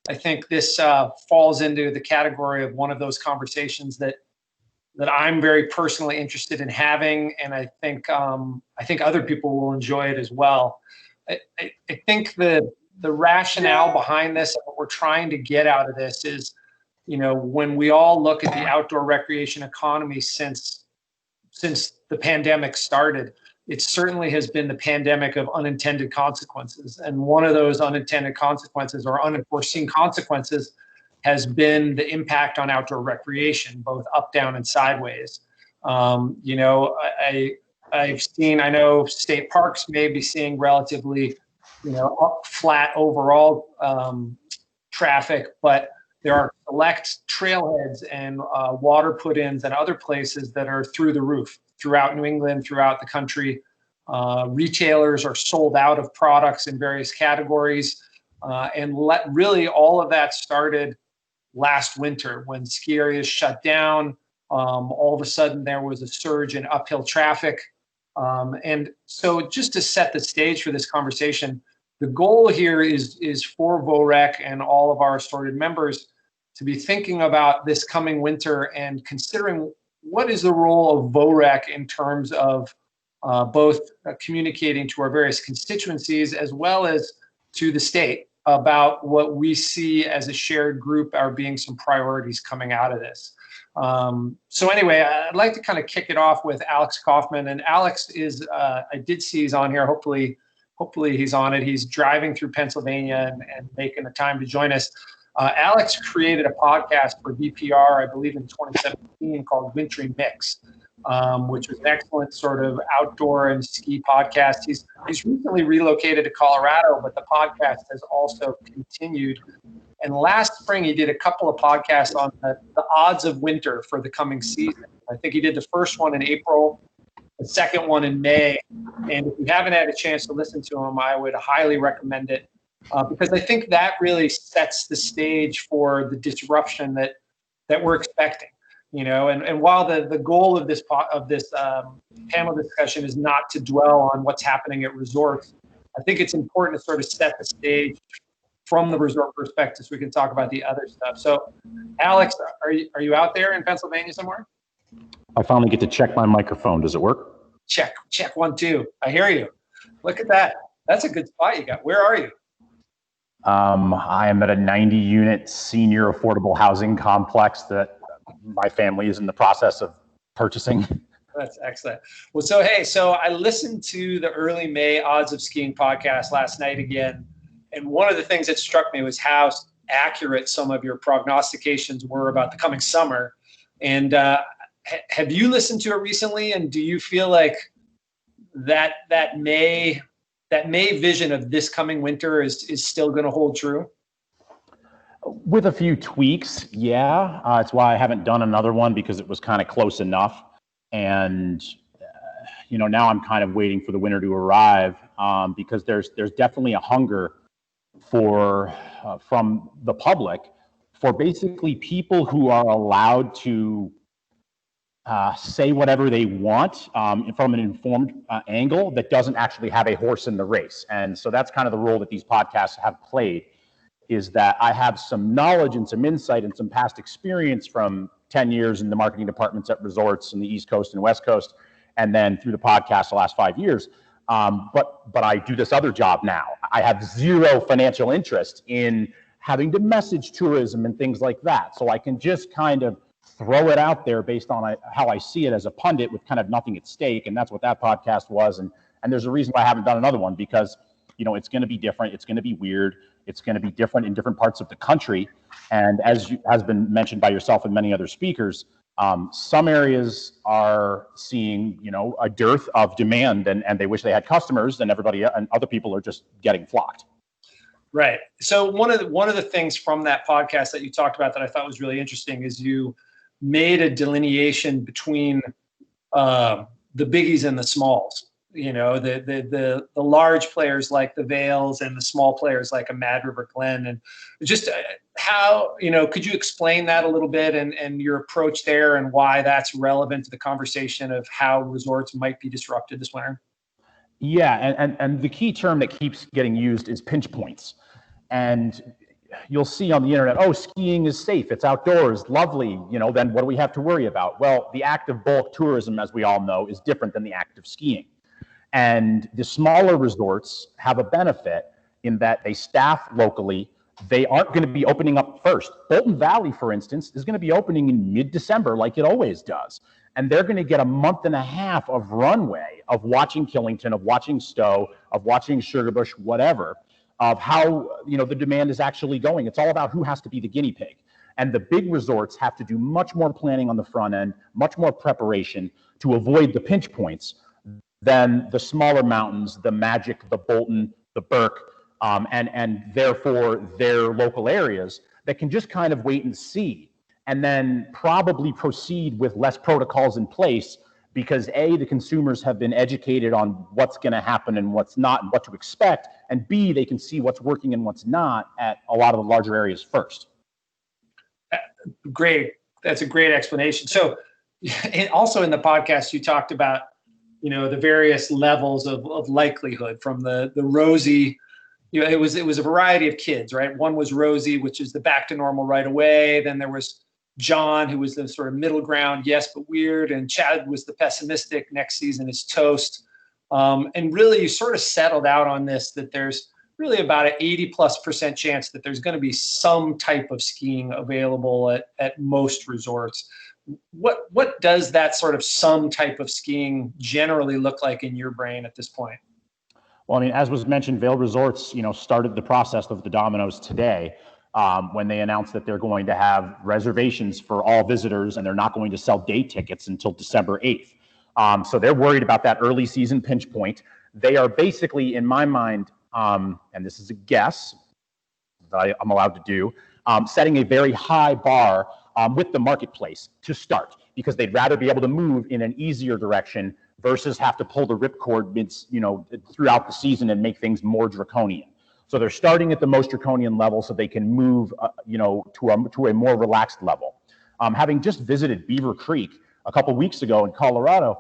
I think this falls into the category of one of those conversations that I'm very personally interested in having, and I think other people will enjoy it as well. I think the rationale behind this, what we're trying to get out of this is, when we all look at the outdoor recreation economy since the pandemic started, it certainly has been the pandemic of unintended consequences. And one of those unintended consequences or unforeseen consequences has been the impact on outdoor recreation, both up, down, and sideways. I know state parks may be seeing relatively, flat overall traffic, but there are select trailheads and water put-ins and other places that are through the roof throughout New England, throughout the country. Retailers are sold out of products in various categories. Really all of that started last winter when ski areas shut down. All of a sudden there was a surge in uphill traffic. And so just to set the stage for this conversation, the goal here is for VOREC and all of our assorted members to be thinking about this coming winter and considering what is the role of VOREC in terms of both communicating to our various constituencies as well as to the state about what we see as a shared group are being some priorities coming out of this. So anyway, I'd like to kind of kick it off with Alex Kaufman. And Alex is, I did see he's on here. Hopefully he's on it. He's driving through Pennsylvania and making the time to join us. Alex created a podcast for VPR, I believe in 2017, called Wintry Mix, which was an excellent sort of outdoor and ski podcast. He's recently relocated to Colorado, but the podcast has also continued. And last spring, he did a couple of podcasts on the odds of winter for the coming season. I think he did the first one in April, the second one in May. And if you haven't had a chance to listen to him, I would highly recommend it. Because I think that really sets the stage for the disruption that we're expecting, And while the goal of this panel discussion is not to dwell on what's happening at resorts, I think it's important to sort of set the stage from the resort perspective so we can talk about the other stuff. So, Alex, are you out there in Pennsylvania somewhere? I finally get to check my microphone. Does it work? Check 1 2. I hear you. Look at that. That's a good spot you got. Where are you? I am at a 90-unit senior affordable housing complex that my family is in the process of purchasing. That's excellent. Well, so I listened to the early May Odds of Skiing podcast last night again. And one of the things that struck me was how accurate some of your prognostications were about the coming summer. And have you listened to it recently? And do you feel like that May vision of this coming winter is still going to hold true? With a few tweaks, yeah. It's why I haven't done another one, because it was kind of close enough. And, now I'm kind of waiting for the winter to arrive, because there's definitely a hunger from the public for basically people who are allowed to say whatever they want from an informed angle that doesn't actually have a horse in the race. And so that's kind of the role that these podcasts have played, is that I have some knowledge and some insight and some past experience from 10 years in the marketing departments at resorts in the East Coast and West Coast, and then through the podcast the last 5 years. But I do this other job now. I have zero financial interest in having to message tourism and things like that. So I can just kind of throw it out there based on how I see it as a pundit with kind of nothing at stake. And that's what that podcast was. And there's a reason why I haven't done another one, because, it's going to be different. It's going to be weird. It's going to be different in different parts of the country. And as has been mentioned by yourself and many other speakers, some areas are seeing, a dearth of demand and they wish they had customers, and other people are just getting flocked. Right. So one of the things from that podcast that you talked about that I thought was really interesting is you made a delineation between the biggies and the smalls. The large players like the Vales and the small players like a Mad River Glen, and just how, could you explain that a little bit and your approach there and why that's relevant to the conversation of how resorts might be disrupted this winter? Yeah, and the key term that keeps getting used is pinch points. And you'll see on the internet, oh, skiing is safe, it's outdoors, lovely, then what do we have to worry about? Well, the act of bulk tourism, as we all know, is different than the act of skiing. And the smaller resorts have a benefit in that they staff locally. They aren't going to be opening up first. Bolton Valley, for instance, is going to be opening in mid-December like it always does. And they're going to get a month and a half of runway of watching Killington, of watching Stowe, of watching Sugarbush, whatever, of how the demand is actually going. It's all about who has to be the guinea pig. And the big resorts have to do much more planning on the front end, much more preparation to avoid the pinch points than the smaller mountains, the Magic, the Bolton, the Burke, and therefore their local areas that can just kind of wait and see, and then probably proceed with less protocols in place because A, the consumers have been educated on what's going to happen and what's not and what to expect, and B, they can see what's working and what's not at a lot of the larger areas first. Great. That's a great explanation. So also in the podcast, you talked about the various levels of likelihood from the rosy, it was a variety of kids, right? One was Rosie, which is the back to normal right away. Then there was John, who was the sort of middle ground, yes, but weird. And Chad was the pessimistic, next season is toast. And really you sort of settled out on this, that there's really about an 80+% chance that there's going to be some type of skiing available at most resorts. What does that sort of some type of skiing generally look like in your brain at this point? Well, I mean, as was mentioned, Vail Resorts, started the process of the Dominoes today when they announced that they're going to have reservations for all visitors and they're not going to sell day tickets until December 8th. So they're worried about that early season pinch point. They are basically, in my mind, and this is a guess that I'm allowed to do, setting a very high bar with the marketplace to start, because they'd rather be able to move in an easier direction versus have to pull the ripcord throughout the season and make things more draconian. So they're starting at the most draconian level so they can move, to a more relaxed level. Having just visited Beaver Creek a couple weeks ago in Colorado,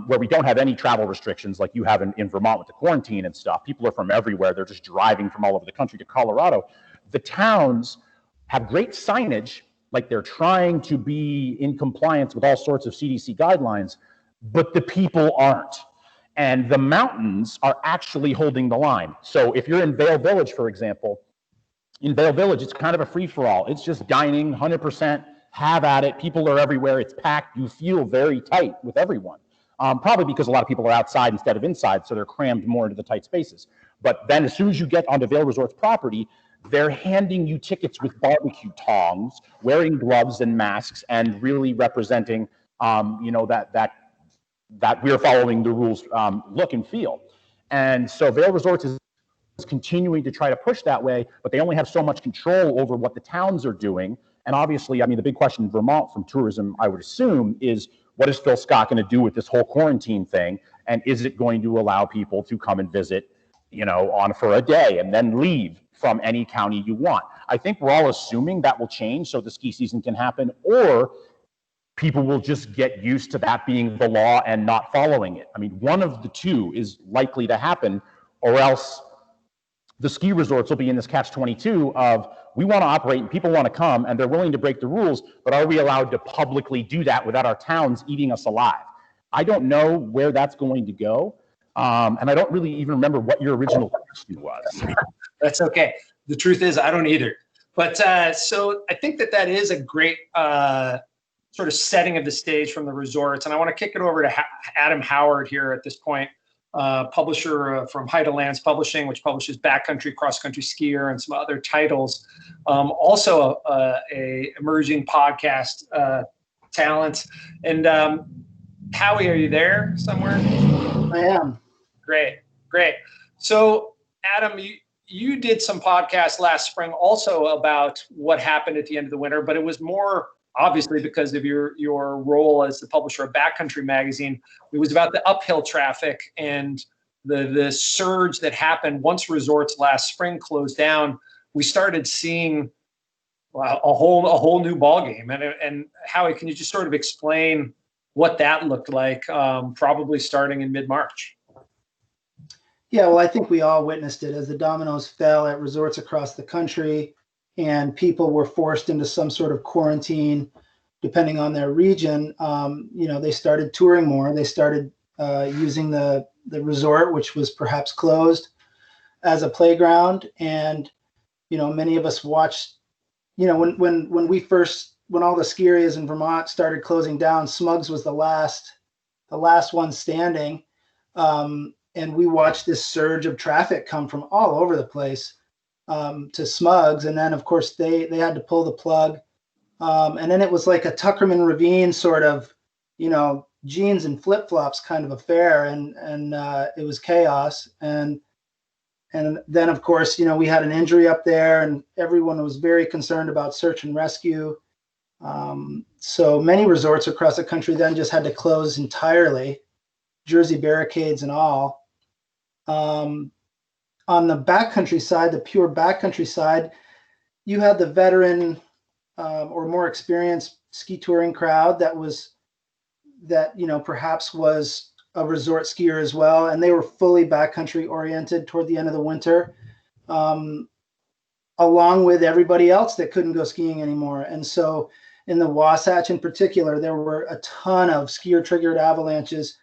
where we don't have any travel restrictions like you have in Vermont with the quarantine and stuff. People are from everywhere. They're just driving from all over the country to Colorado. The towns have great signage, like they're trying to be in compliance with all sorts of CDC guidelines, but the people aren't. And the mountains are actually holding the line. So if you're in Vail Village, for example, in Vail Village, it's kind of a free-for-all. It's just dining, 100%, have at it. People are everywhere. It's packed. You feel very tight with everyone. Probably because a lot of people are outside instead of inside, so they're crammed more into the tight spaces. But then as soon as you get onto Vail Resort's property, they're handing you tickets with barbecue tongs, wearing gloves and masks, and really representing, that we're following the rules look and feel. And so Vail Resorts is continuing to try to push that way, but they only have so much control over what the towns are doing. And obviously, I mean, the big question in Vermont from tourism, I would assume, is what is Phil Scott going to do with this whole quarantine thing? And is it going to allow people to come and visit, on for a day and then leave from any county you want? I think we're all assuming that will change so the ski season can happen, or people will just get used to that being the law and not following it. I mean, one of the two is likely to happen, or else the ski resorts will be in this catch-22 of, we want to operate and people want to come and they're willing to break the rules, but are we allowed to publicly do that without our towns eating us alive? I don't know where that's going to go. And I don't really even remember what your original question was. That's okay. The truth is, I don't either. But so I think that is a great sort of setting of the stage from the resorts. And I want to kick it over to Adam Howard here at this point, publisher from Haida Lands Publishing, which publishes Backcountry, Cross Country Skier, and some other titles. Also a emerging podcast talent. And Howie, are you there somewhere? I am. Great. So Adam, you did some podcasts last spring also about what happened at the end of the winter, but it was more obviously because of your role as the publisher of Backcountry magazine. It was about the uphill traffic and the surge that happened once resorts last spring closed down. We started seeing a whole new ballgame. And Howie, can you just sort of explain what that looked like, probably starting in mid-March? Yeah, well, I think we all witnessed it as the dominoes fell at resorts across the country. and people were forced into some sort of quarantine, depending on their region, they started touring more. They started using the resort, which was perhaps closed, as a playground. And many of us watched. When all the ski areas in Vermont started closing down, Smugs was the last one standing, and we watched this surge of traffic come from all over the place to Smugs. And then, of course, they had to pull the plug. And then it was like a Tuckerman Ravine sort of, jeans and flip-flops kind of affair, and it was chaos. And then, of course, we had an injury up there, and everyone was very concerned about search and rescue. So many resorts across the country then just had to close entirely, Jersey barricades and all. On the backcountry side, the pure backcountry side, you had the veteran or more experienced ski touring crowd that perhaps was a resort skier as well, and they were fully backcountry oriented toward the end of the winter, along with everybody else that couldn't go skiing anymore. And so in the Wasatch in particular, there were a ton of skier triggered avalanches,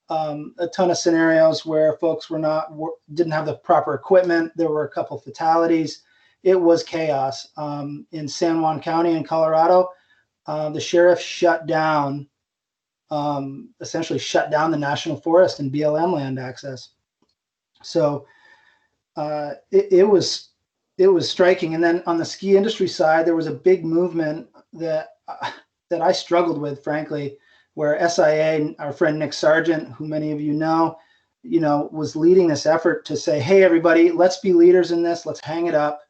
a ton of scenarios where folks didn't have the proper equipment. There were a couple fatalities. It was chaos. In San Juan County in Colorado, the sheriff essentially shut down the national forest and BLM land access. So it was striking. And then on the ski industry side, there was a big movement that I struggled with, frankly, where SIA, our friend Nick Sargent, who many of you know, was leading this effort to say, hey, everybody, let's be leaders in this. Let's hang it up.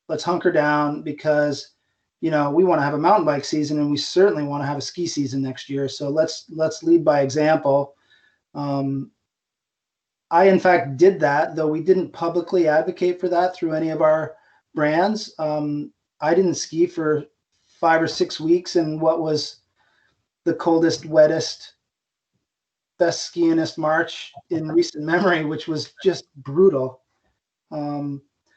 Let's hunker down, because we want to have a mountain bike season, and we certainly want to have a ski season next year. So let's lead by example. I, in fact, did that, though we didn't publicly advocate for that through any of our brands. I didn't ski for 5 or 6 weeks in what was the coldest, wettest, best skiingest March in recent memory, which was just brutal.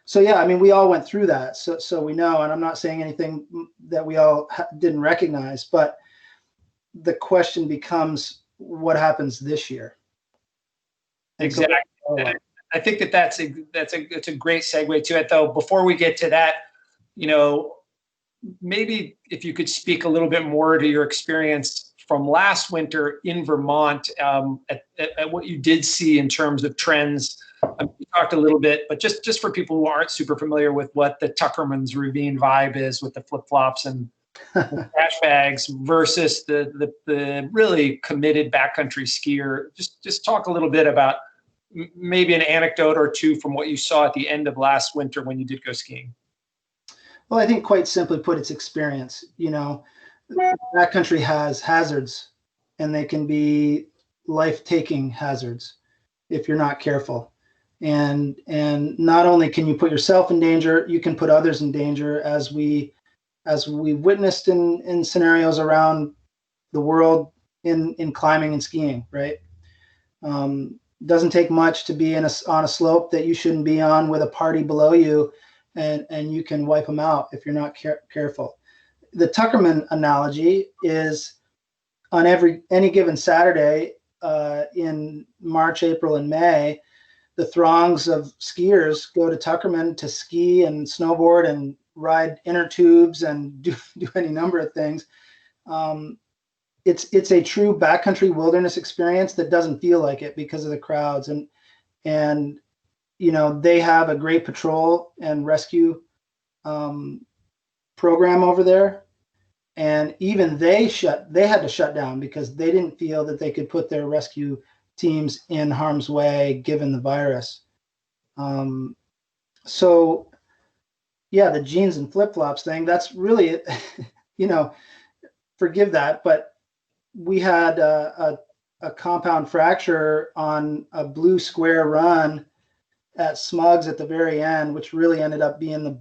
So yeah, I mean, we all went through that, so we know, and I'm not saying anything that we all didn't recognize, but the question becomes, what happens this year? Exactly. I think that's a great segue to it, though. Before we get to that, maybe if you could speak a little bit more to your experience from last winter in Vermont, at what you did see in terms of trends. You talked a little bit, but just for people who aren't super familiar with what the Tuckerman's Ravine vibe is with the flip-flops and the trash bags versus the really committed backcountry skier, just talk a little bit about maybe an anecdote or two from what you saw at the end of last winter when you did go skiing. Well, I think quite simply put, it's experience. Backcountry has hazards, and they can be life-taking hazards if you're not careful. And not only can you put yourself in danger, you can put others in danger, as we witnessed in scenarios around the world in climbing and skiing, right? Doesn't take much to be on a slope that you shouldn't be on with a party below you, and you can wipe them out if you're not careful. The Tuckerman analogy is, on any given Saturday in March, April, and May, the throngs of skiers go to Tuckerman to ski and snowboard and ride inner tubes and do any number of things. It's a true backcountry wilderness experience that doesn't feel like it because of the crowds, and they have a great patrol and rescue program over there, and even they had to shut down because they didn't feel that they could put their rescue teams in harm's way given the virus. So yeah, the jeans and flip-flops thing, that's really forgive that, but we had a compound fracture on a blue square run at Smugs at the very end, which really ended up being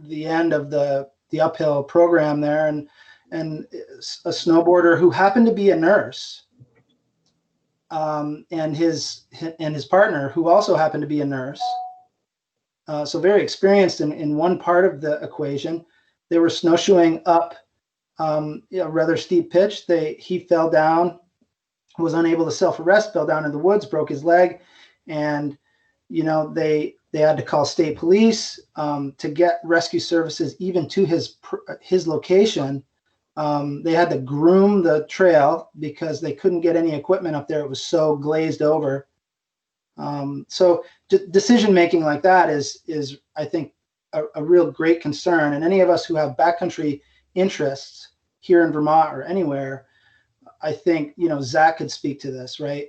the end of the uphill program there, and a snowboarder who happened to be a nurse, and his partner, who also happened to be a nurse, so very experienced in one part of the equation. They were snowshoeing up a rather steep pitch. He fell down, was unable to self-arrest, fell down in the woods, broke his leg, and they had to call state police to get rescue services even to his location. They had to groom the trail because they couldn't get any equipment up there. It was so glazed over. So decision making like that is I think a real great concern. And any of us who have backcountry interests here in Vermont or anywhere, I think Zach could speak to this, right?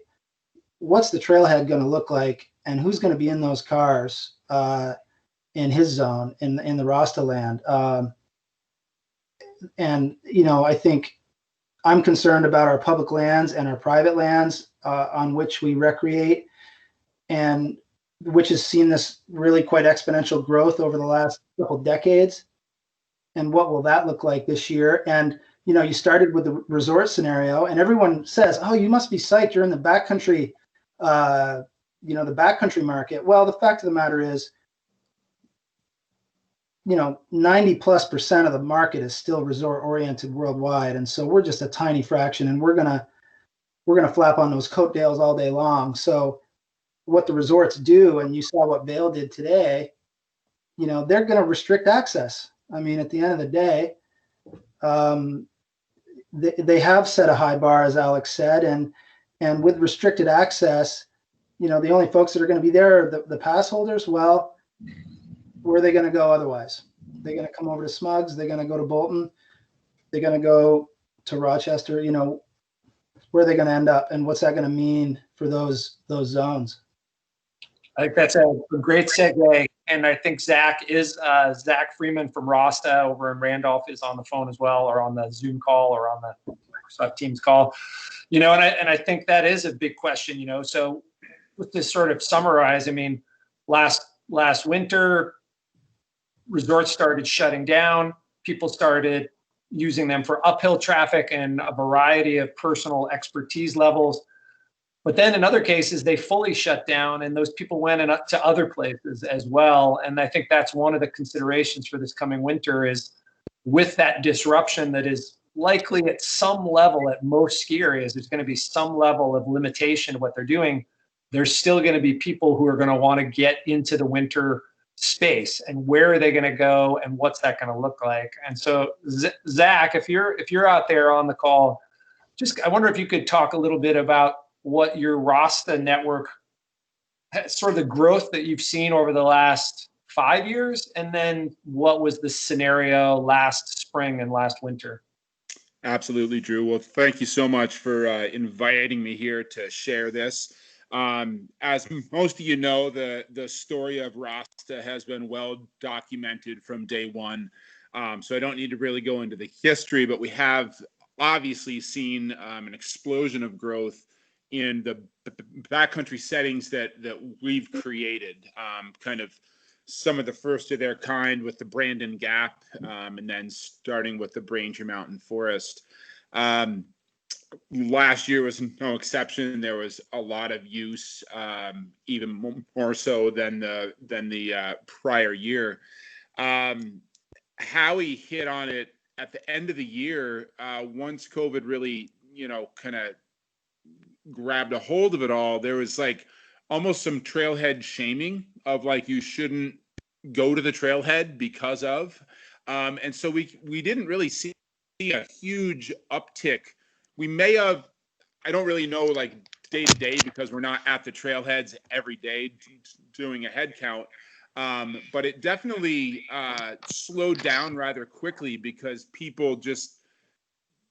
What's the trailhead going to look like, and who's going to be in those cars in his zone in the Rasta land? And I think I'm concerned about our public lands and our private lands on which we recreate, and which has seen this really quite exponential growth over the last couple decades. And what will that look like this year? And you started with the resort scenario, and everyone says, "Oh, you must be psyched. You're in the backcountry, the backcountry market." Well, the fact of the matter is, 90+% of the market is still resort oriented worldwide, and so we're just a tiny fraction, and we're gonna flap on those coattails all day long. So what the resorts do, and you saw what Vail did today, they're going to restrict access. I mean, at the end of the day, they have set a high bar, as Alex said, and with restricted access, the only folks that are going to be there are the pass holders. Well, where are they going to go otherwise? They're going to come over to Smugs. They're going to go to Bolton. They're going to go to Rochester. Where are they going to end up, and what's that going to mean for those zones? I think that's a great segue. And I think Zach Freeman from Rasta over in Randolph is on the phone as well, or on the Zoom call, or on the Microsoft Teams call. And I think that is a big question. So with this sort of summarize, I mean, last winter, resorts started shutting down. People started using them for uphill traffic and a variety of personal expertise levels. But then in other cases, they fully shut down, and those people went to other places as well. And I think that's one of the considerations for this coming winter is, with that disruption that is likely at some level at most ski areas, there's going to be some level of limitation of what they're doing. There's still going to be people who are going to want to get into the winter space, and where are they going to go, and what's that going to look like? And so, Zach, if you're out there on the call, I wonder if you could talk a little bit about what your Rasta network, sort of the growth that you've seen over the last 5 years, and then what was the scenario last spring and last winter? Absolutely, Drew. Well, thank you so much for inviting me here to share this. As most of you know, the story of Rasta has been well documented from day one. So I don't need to really go into the history, but we have obviously seen an explosion of growth in the backcountry settings that we've created, kind of some of the first of their kind with the Brandon Gap, and then starting with the Ranger Mountain Forest. Last year was no exception. There was a lot of use, even more so than the prior year. Howie hit on it at the end of the year, once COVID really, kind of grabbed a hold of it all. There was like almost some trailhead shaming of like, you shouldn't go to the trailhead because of, and so we didn't really see a huge uptick. We may have, I don't really know, like day to day, because we're not at the trailheads every day doing a head count. But it definitely slowed down rather quickly, because people just,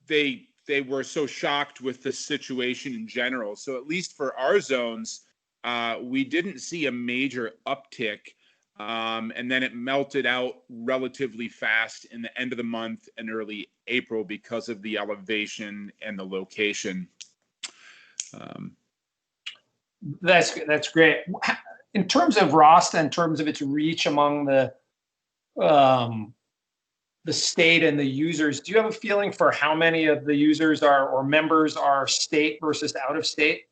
they were so shocked with the situation in general. So at least for our zones, we didn't see a major uptick. And then it melted out relatively fast in the end of the month and early April because of the elevation and the location. That's great. In terms of Rasta, in terms of its reach among the state and the users, do you have a feeling for how many of the users or members are state versus out of state?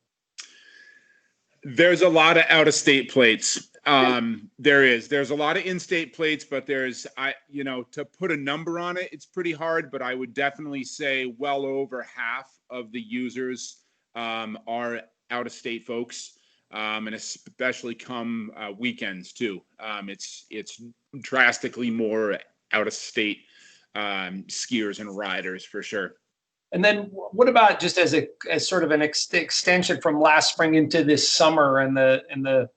There's a lot of out-of-state plates. There's a lot of in-state plates, but to put a number on it, it's pretty hard, but I would definitely say well over half of the users are out-of-state folks, and especially come weekends too. It's drastically more out-of-state skiers and riders for sure. And then what about just as sort of an extension from last spring into this summer and the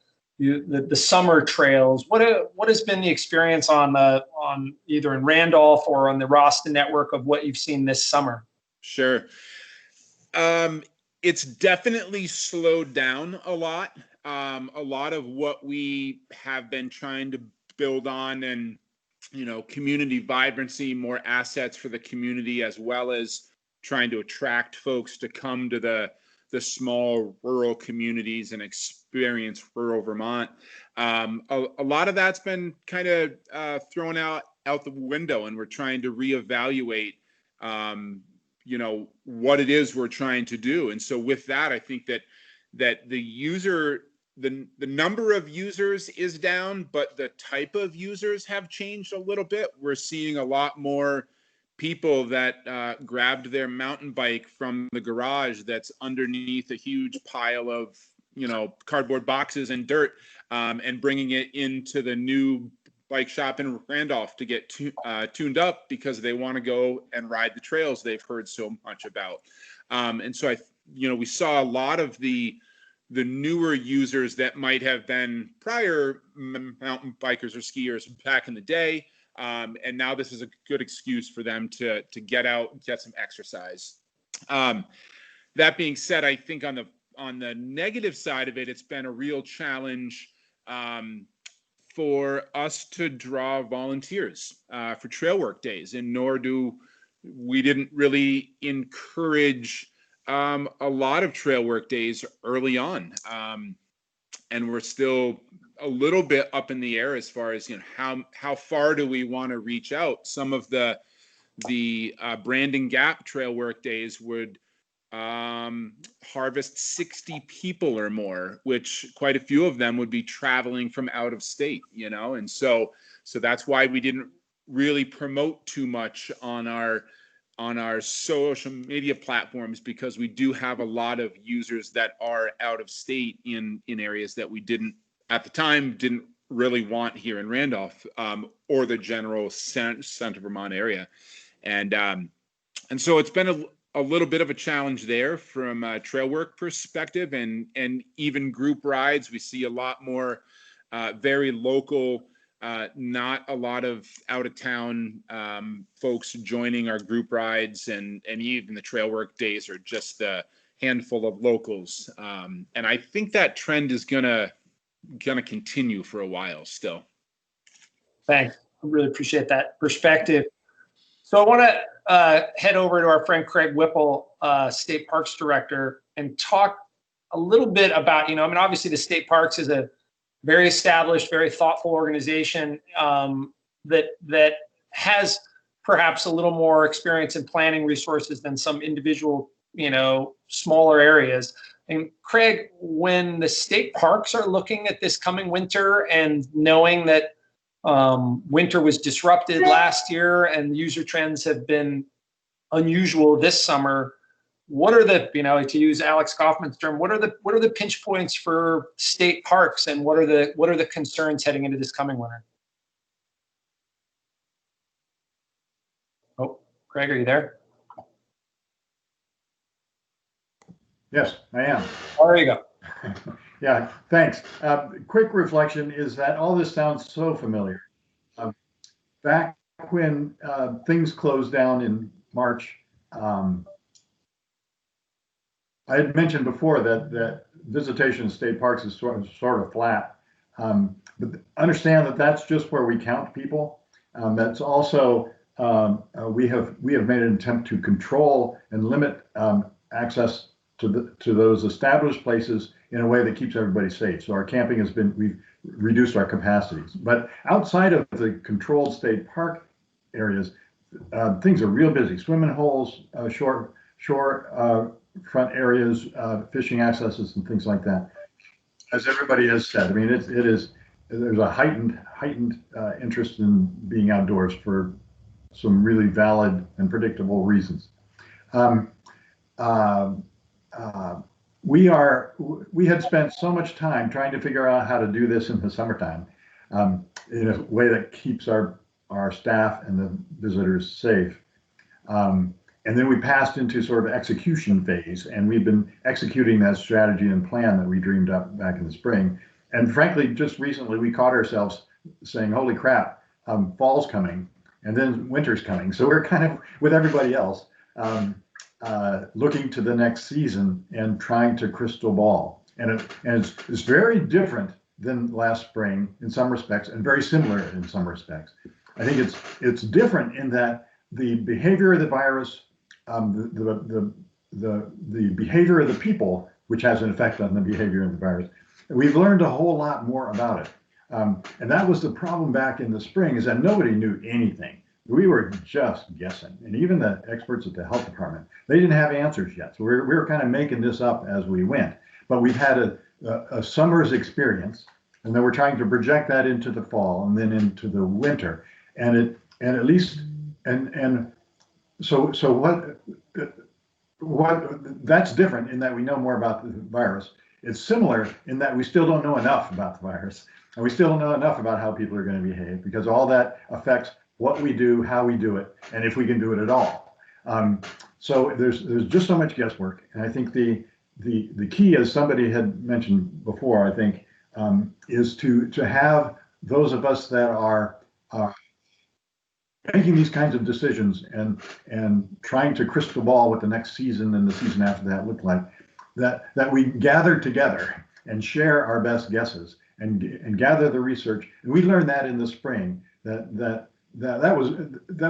summer trails? What has been the experience on either in Randolph or on the Rasta network of what you've seen this summer? Sure. It's definitely slowed down a lot. A lot of what we have been trying to build on, and community vibrancy, more assets for the community, as well as trying to attract folks to come to the small rural communities and experience rural Vermont. A lot of that's been kind of thrown out the window, and we're trying to reevaluate what it is we're trying to do. And so with that, I think that the number of users is down, but the type of users have changed a little bit. We're seeing a lot more people that grabbed their mountain bike from the garage that's underneath a huge pile of cardboard boxes and dirt, and bringing it into the new bike shop in Randolph to get tuned up because they want to go and ride the trails they've heard so much about. And so we saw a lot of the newer users that might have been prior mountain bikers or skiers back in the day. And now this is a good excuse for them to get out and get some exercise. That being said, I think on the negative side of it, it's been a real challenge for us to draw volunteers for trail work days, and we didn't really encourage a lot of trail work days early on. And we're still a little bit up in the air as far as how far do we want to reach out. Some of the Brandon Gap trail work days would harvest 60 people or more, which quite a few of them would be traveling from out of state, and so that's why we didn't really promote too much on our social media platforms, because we do have a lot of users that are out of state in areas that we didn't really want here in Randolph, or the general Central Vermont area. And so it's been a little bit of a challenge there from a trail work perspective, and even group rides. We see a lot more very local, not a lot of out of town folks joining our group rides, and even the trail work days are just a handful of locals. And I think that trend is gonna continue for a while still. Thanks. I really appreciate that perspective. So I want to head over to our friend Craig Whipple, State Parks Director, and talk a little bit about, obviously the State Parks is a very established, very thoughtful organization that has perhaps a little more experience in planning resources than some individual, smaller areas. And Craig, when the state parks are looking at this coming winter and knowing that winter was disrupted last year and user trends have been unusual this summer, what are the, to use Alex Kaufman's term, what are the pinch points for state parks, and what are the concerns heading into this coming winter? Oh, Craig, are you there? Yes, I am. Oh, there you go. Yeah, thanks. Quick reflection is that all this sounds so familiar. Back when things closed down in March, I had mentioned before that visitation in state parks is sort of flat. But understand that that's just where we count people. That's also we have made an attempt to control and limit access to those established places in a way that keeps everybody safe. So our camping we've reduced our capacities. But outside of the controlled state park areas, things are real busy. Swimming holes, shore front areas, fishing accesses, and things like that. as everybody has said, I mean, there's a heightened interest in being outdoors for some really valid and predictable reasons. Um, uh, uh, we had spent so much time trying to figure out how to do this in the summertime, in a way that keeps our staff and the visitors safe. And then we passed into sort of execution phase, and we've been executing that strategy and plan that we dreamed up back in the spring. And frankly, just recently we caught ourselves saying, "Holy crap, fall's coming, and then winter's coming." So we're kind of with everybody else, looking to the next season and trying to crystal ball. And it's very different than last spring in some respects, and very similar in some respects. I think it's different in that the behavior of the virus, the behavior of the people, which has an effect on the behavior of the virus. We've learned a whole lot more about it. And that was the problem back in the spring, is that nobody knew anything. We were just guessing. And even the experts at the health department, they didn't have answers yet. So we were kind of making this up as we went. But we've had a summer's experience, and then we're trying to project that into the fall and then into the winter. So what that's different in that we know more about the virus. It's similar in that we still don't know enough about the virus, and we still don't know enough about how people are going to behave, because all that affects what we do, how we do it, and if we can do it at all. So there's just so much guesswork, and I think the key, as somebody had mentioned before, I think, is to have those of us that are making these kinds of decisions and trying to crystal ball what the next season and the season after that look like, that we gather together and share our best guesses and gather the research. And we learned that in the spring, that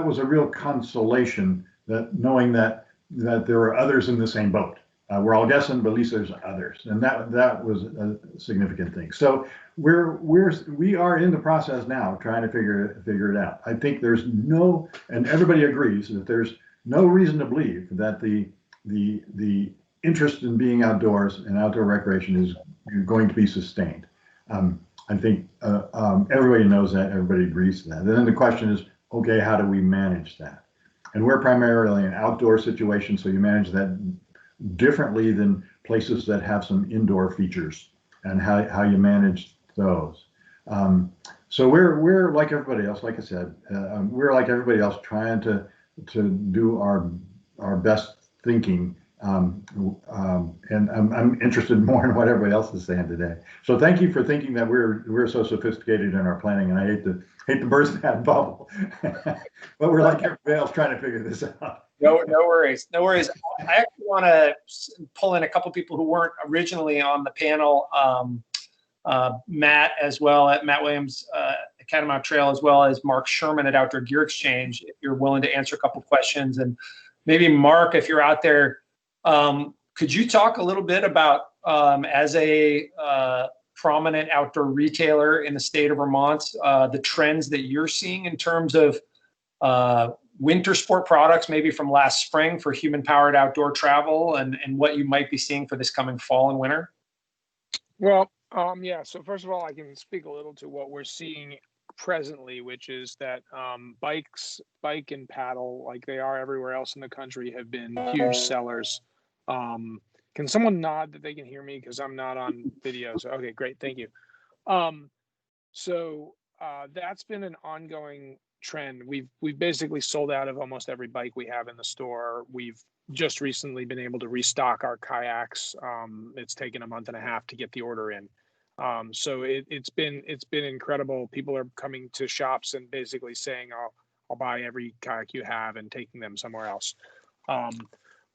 was a real consolation, that knowing that there were others in the same boat. We're all guessing, but at least there's others, and that was a significant thing. So we are in the process now trying to figure it out. I think there's no, and everybody agrees that there's no reason to believe that the interest in being outdoors and outdoor recreation is going to be sustained. I think everybody knows that, everybody agrees to that. And then the question is, okay, how do we manage that? And we're primarily an outdoor situation, so you manage that differently than places that have some indoor features, and how you manage those. So we're like everybody else, like I said, we're like everybody else trying to do our best thinking. And I'm interested more in what everybody else is saying today. So thank you for thinking that we're so sophisticated in our planning, and I hate to burst that bubble, but we're like everybody else trying to figure this out. No worries. I actually want to pull in a couple people who weren't originally on the panel. Matt Williams at Catamount Trail, as well as Mark Sherman at Outdoor Gear Exchange, if you're willing to answer a couple questions. And maybe Mark, if you're out there, could you talk a little bit about, as a prominent outdoor retailer in the state of Vermont, the trends that you're seeing in terms of winter sport products, maybe from last spring for human-powered outdoor travel, and what you might be seeing for this coming fall and winter? Well, yeah. So first of all, I can speak a little to what we're seeing presently, which is that bike and paddle, like they are everywhere else in the country, have been huge sellers. Can someone nod that they can hear me, because I'm not on video? So okay, great, thank you. So that's been an ongoing trend. We've basically sold out of almost every bike we have in the store. We've just recently been able to restock our kayaks. It's taken a month and a half to get the order in. So it's been incredible. People are coming to shops and basically saying, I'll buy every kayak you have, and taking them somewhere else.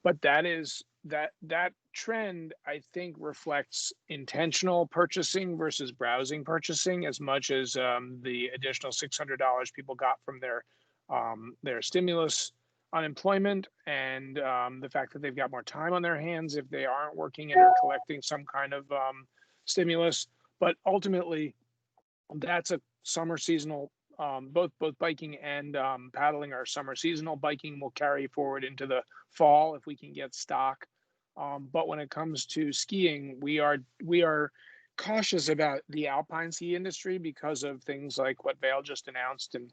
But that trend, I think, reflects intentional purchasing versus browsing purchasing, as much as the additional $600 people got from their stimulus unemployment, and the fact that they've got more time on their hands if they aren't working and are collecting some kind of stimulus. But ultimately, that's a summer seasonal. Both biking and paddling are summer seasonal. Biking will carry forward into the fall if we can get stock. But when it comes to skiing, we are cautious about the alpine ski industry because of things like what Vail just announced, and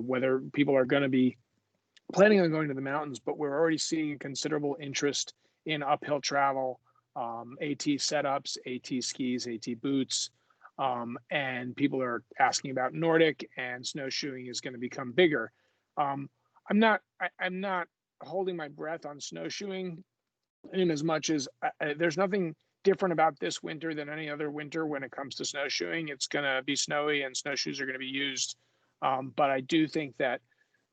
whether people are going to be planning on going to the mountains. But we're already seeing considerable interest in uphill travel, AT setups, AT skis, AT boots, and people are asking about Nordic, and snowshoeing is going to become bigger. I'm not holding my breath on snowshoeing, in as much as there's nothing different about this winter than any other winter when it comes to snowshoeing. It's going to be snowy and snowshoes are going to be used. But I do think that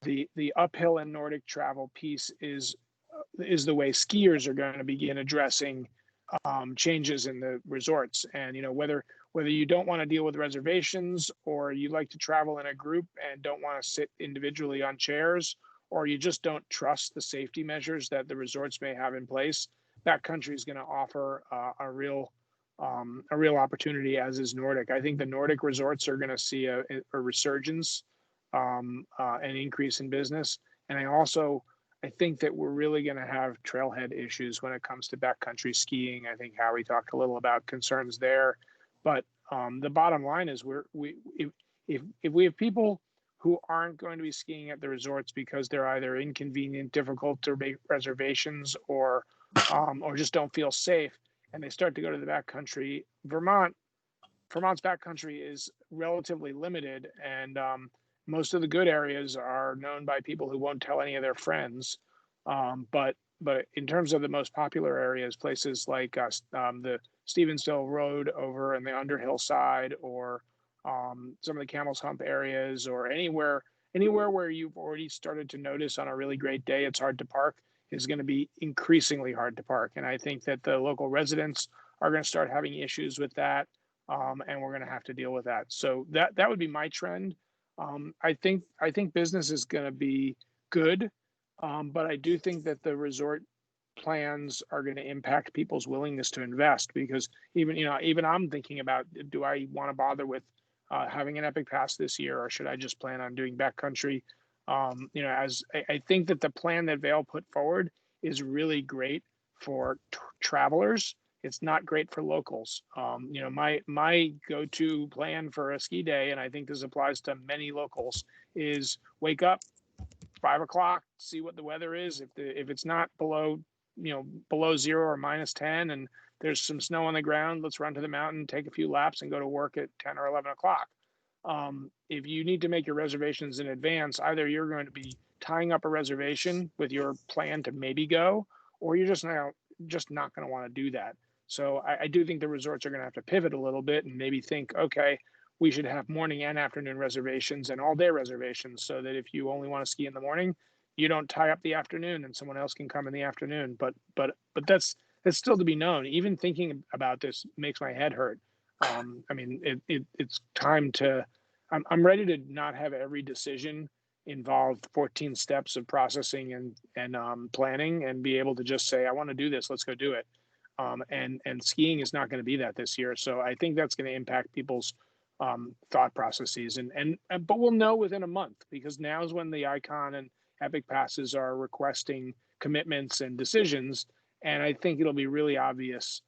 the uphill and Nordic travel piece is the way skiers are going to begin addressing changes in the resorts. And whether you don't want to deal with reservations, or you like to travel in a group and don't want to sit individually on chairs, or you just don't trust the safety measures that the resorts may have in place, backcountry is going to offer a real opportunity, as is Nordic. I think the Nordic resorts are going to see a resurgence, an increase in business. And I think that we're really going to have trailhead issues when it comes to backcountry skiing. I think Howie talked a little about concerns there, but the bottom line is if we have people who aren't going to be skiing at the resorts because they're either inconvenient, difficult to make reservations, or just don't feel safe, and they start to go to the backcountry. Vermont's backcountry is relatively limited, and most of the good areas are known by people who won't tell any of their friends. But in terms of the most popular areas, places like the Stevensville Road over in the Underhill side, or some of the Camel's Hump areas, or anywhere where you've already started to notice on a really great day it's hard to park, is going to be increasingly hard to park. And I think that the local residents are going to start having issues with that, and we're going to have to deal with that. So that would be my trend. I think business is going to be good, but I do think that the resort plans are going to impact people's willingness to invest, because even I'm thinking about, do I want to bother with having an Epic Pass this year, or should I just plan on doing backcountry? As I think that the plan that Vail put forward is really great for travelers. It's not great for locals. My go-to plan for a ski day, and I think this applies to many locals, is wake up 5 o'clock, see what the weather is. If it's not below 0 or -10, and there's some snow on the ground, let's run to the mountain, take a few laps, and go to work at 10 or 11 o'clock. If you need to make your reservations in advance, either you're going to be tying up a reservation with your plan to maybe go, or you're just not going to want to do that. So I do think the resorts are going to have to pivot a little bit and maybe think, okay, we should have morning and afternoon reservations and all day reservations, so that if you only want to ski in the morning, you don't tie up the afternoon and someone else can come in the afternoon. But that's still to be known. Even thinking about this makes my head hurt. It's time to, I'm ready to not have every decision involve 14 steps of processing and planning, and be able to just say, I want to do this, let's go do it. And skiing is not going to be that this year. So I think that's going to impact people's thought processes. But we'll know within a month, because now is when the Icon and Epic Passes are requesting commitments and decisions. And I think it'll be really obvious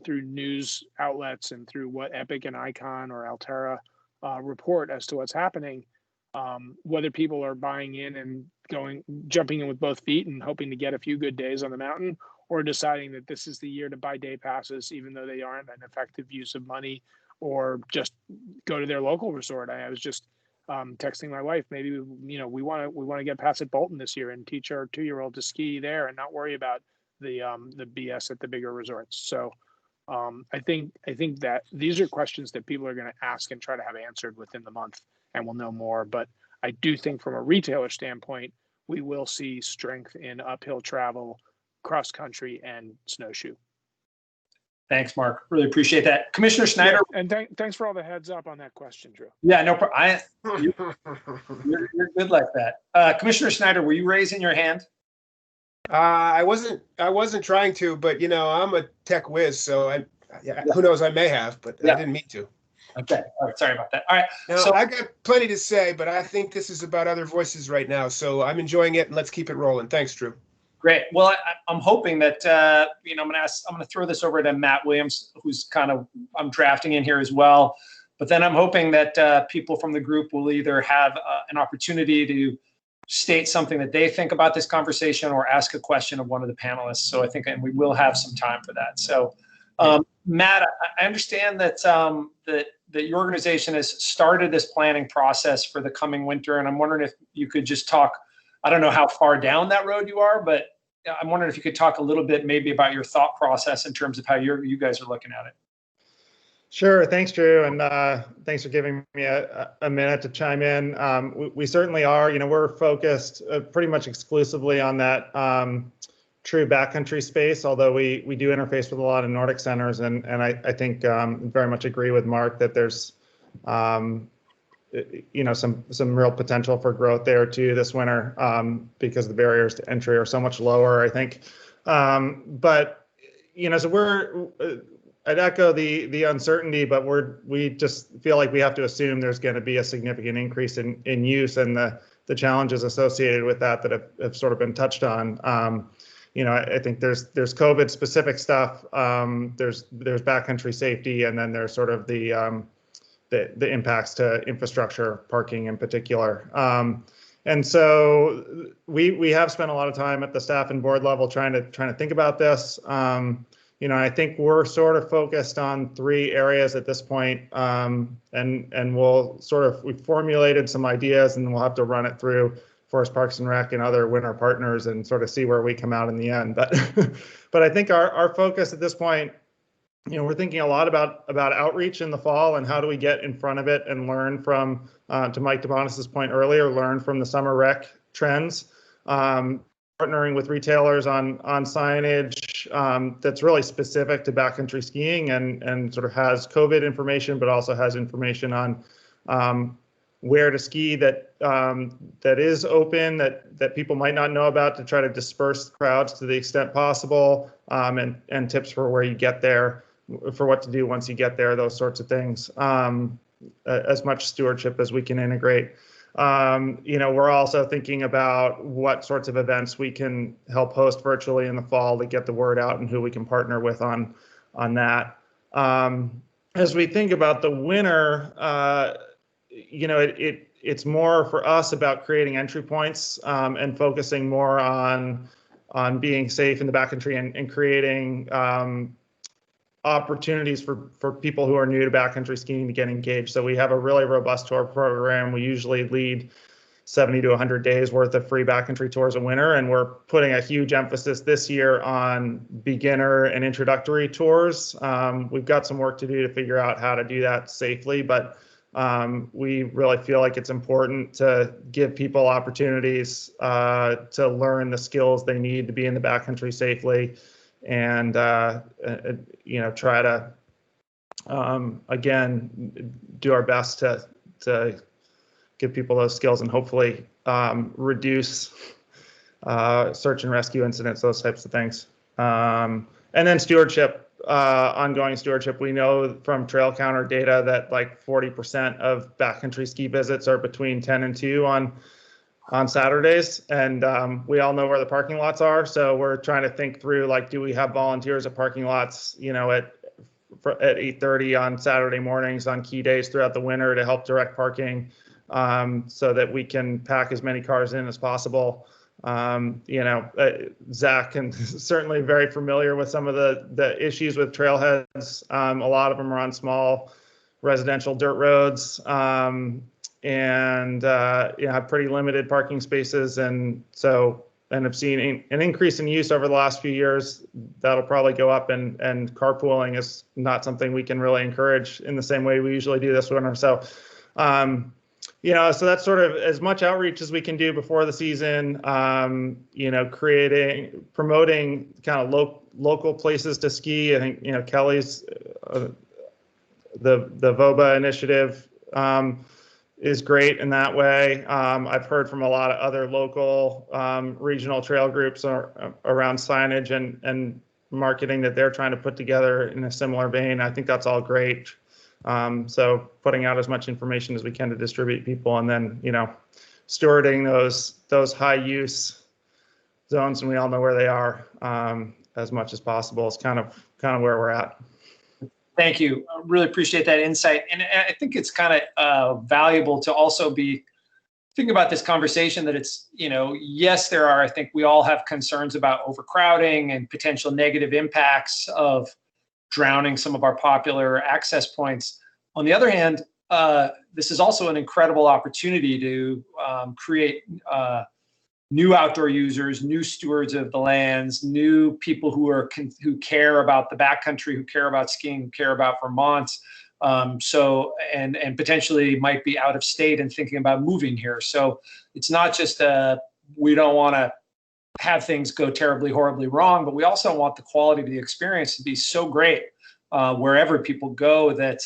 through news outlets and through what Epic and Icon or Alterra report as to what's happening, whether people are buying in and jumping in with both feet and hoping to get a few good days on the mountain, or deciding that this is the year to buy day passes, even though they aren't an effective use of money, or just go to their local resort. I was just texting my wife, maybe we want to get past at Bolton this year and teach our 2-year-old to ski there and not worry about the BS at the bigger resorts. So I think that these are questions that people are going to ask and try to have answered within the month, and we'll know more. But I do think from a retailer standpoint, we will see strength in uphill travel, cross country, and snowshoe. Thanks, Mark. Really appreciate that. Commissioner Snyder. Yeah, and thanks for all the heads up on that question, Drew. Yeah, no problem. You're good like that. Commissioner Snyder, were you raising your hand? I wasn't trying to, but I'm a tech whiz, so who knows? I may have, but I didn't mean to. Okay. All right. Sorry about that. All right. Now, so I got plenty to say, but I think this is about other voices right now, so I'm enjoying it, and let's keep it rolling. Thanks, Drew. Great. Well, I'm hoping that I'm going to throw this over to Matt Williams, who's I'm drafting in here as well. But then I'm hoping that people from the group will either have an opportunity to state something that they think about this conversation or ask a question of one of the panelists. So I think, and we will have some time for that. So, Matt, I understand that that your organization has started this planning process for the coming winter, and I'm wondering if you could just talk. I don't know how far down that road you are, but I'm wondering if you could talk a little bit maybe about your thought process in terms of how you guys are looking at it. Sure. Thanks, Drew. And thanks for giving me a minute to chime in. We certainly are, we're focused pretty much exclusively on that true backcountry space, although we do interface with a lot of Nordic centers. And I think very much agree with Mark that there's some real potential for growth there too this winter because the barriers to entry are so much lower, I think. But so I'd echo the uncertainty, but we just feel like we have to assume there's going to be a significant increase in use and the challenges associated with that have sort of been touched on. I think there's COVID specific stuff. There's backcountry safety, and then there's sort of the impacts to infrastructure, parking in particular. And so we have spent a lot of time at the staff and board level trying to think about this. I think we're sort of focused on 3 areas at this point, and we've formulated some ideas, and we'll have to run it through Forest Parks and Rec and other winter partners and sort of see where we come out in the end. But I think our focus at this point, we're thinking a lot about outreach in the fall and how do we get in front of it and learn from, to Mike DeBonis's point earlier, learn from the summer rec trends, partnering with retailers on signage that's really specific to backcountry skiing and sort of has COVID information, but also has information on where to ski that is open that people might not know about to try to disperse crowds to the extent possible, and tips for where you get there, for what to do once you get there, those sorts of things. As much stewardship as we can integrate. We're also thinking about what sorts of events we can help host virtually in the fall to get the word out and who we can partner with on that. As we think about the winter, it's more for us about creating entry points and focusing more on being safe in the backcountry and creating opportunities for people who are new to backcountry skiing to get engaged. So we have a really robust tour program. We usually lead 70 to 100 days worth of free backcountry tours a winter, and we're putting a huge emphasis this year on beginner and introductory tours. We've got some work to do to figure out how to do that safely, but we really feel like it's important to give people opportunities to learn the skills they need to be in the backcountry safely, and try to again do our best to give people those skills and hopefully reduce search and rescue incidents, those types of things. And then stewardship, ongoing stewardship. We know from trail counter data that like 40% of backcountry ski visits are between 10 and 2 on Saturdays, and we all know where the parking lots are. So we're trying to think through, like, do we have volunteers at parking lots, at 8:30 on Saturday mornings on key days throughout the winter to help direct parking, so that we can pack as many cars in as possible. Zach can certainly very familiar with some of the issues with trailheads. A lot of them are on small residential dirt roads. And have pretty limited parking spaces, and so end up seeing an increase in use over the last few years. That'll probably go up, and carpooling is not something we can really encourage in the same way we usually do this winter. So, so that's sort of as much outreach as we can do before the season. Promoting kind of local places to ski. I think Kelly's the VOBA initiative is great in that way. I've heard from a lot of other local regional trail groups around signage and marketing that they're trying to put together in a similar vein. I think that's all great. So putting out as much information as we can to distribute people, and then stewarding those high use zones, and we all know where they are, as much as possible. It's kind of where we're at. Thank you. I really appreciate that insight. And I think it's kind of valuable to also be thinking about this conversation that it's, yes, I think we all have concerns about overcrowding and potential negative impacts of drowning some of our popular access points. On the other hand, this is also an incredible opportunity to create new outdoor users, new stewards of the lands, new people who care about the backcountry, who care about skiing, who care about Vermont. And potentially might be out of state and thinking about moving here. So it's not just we don't want to have things go terribly, horribly wrong, but we also want the quality of the experience to be so great wherever people go that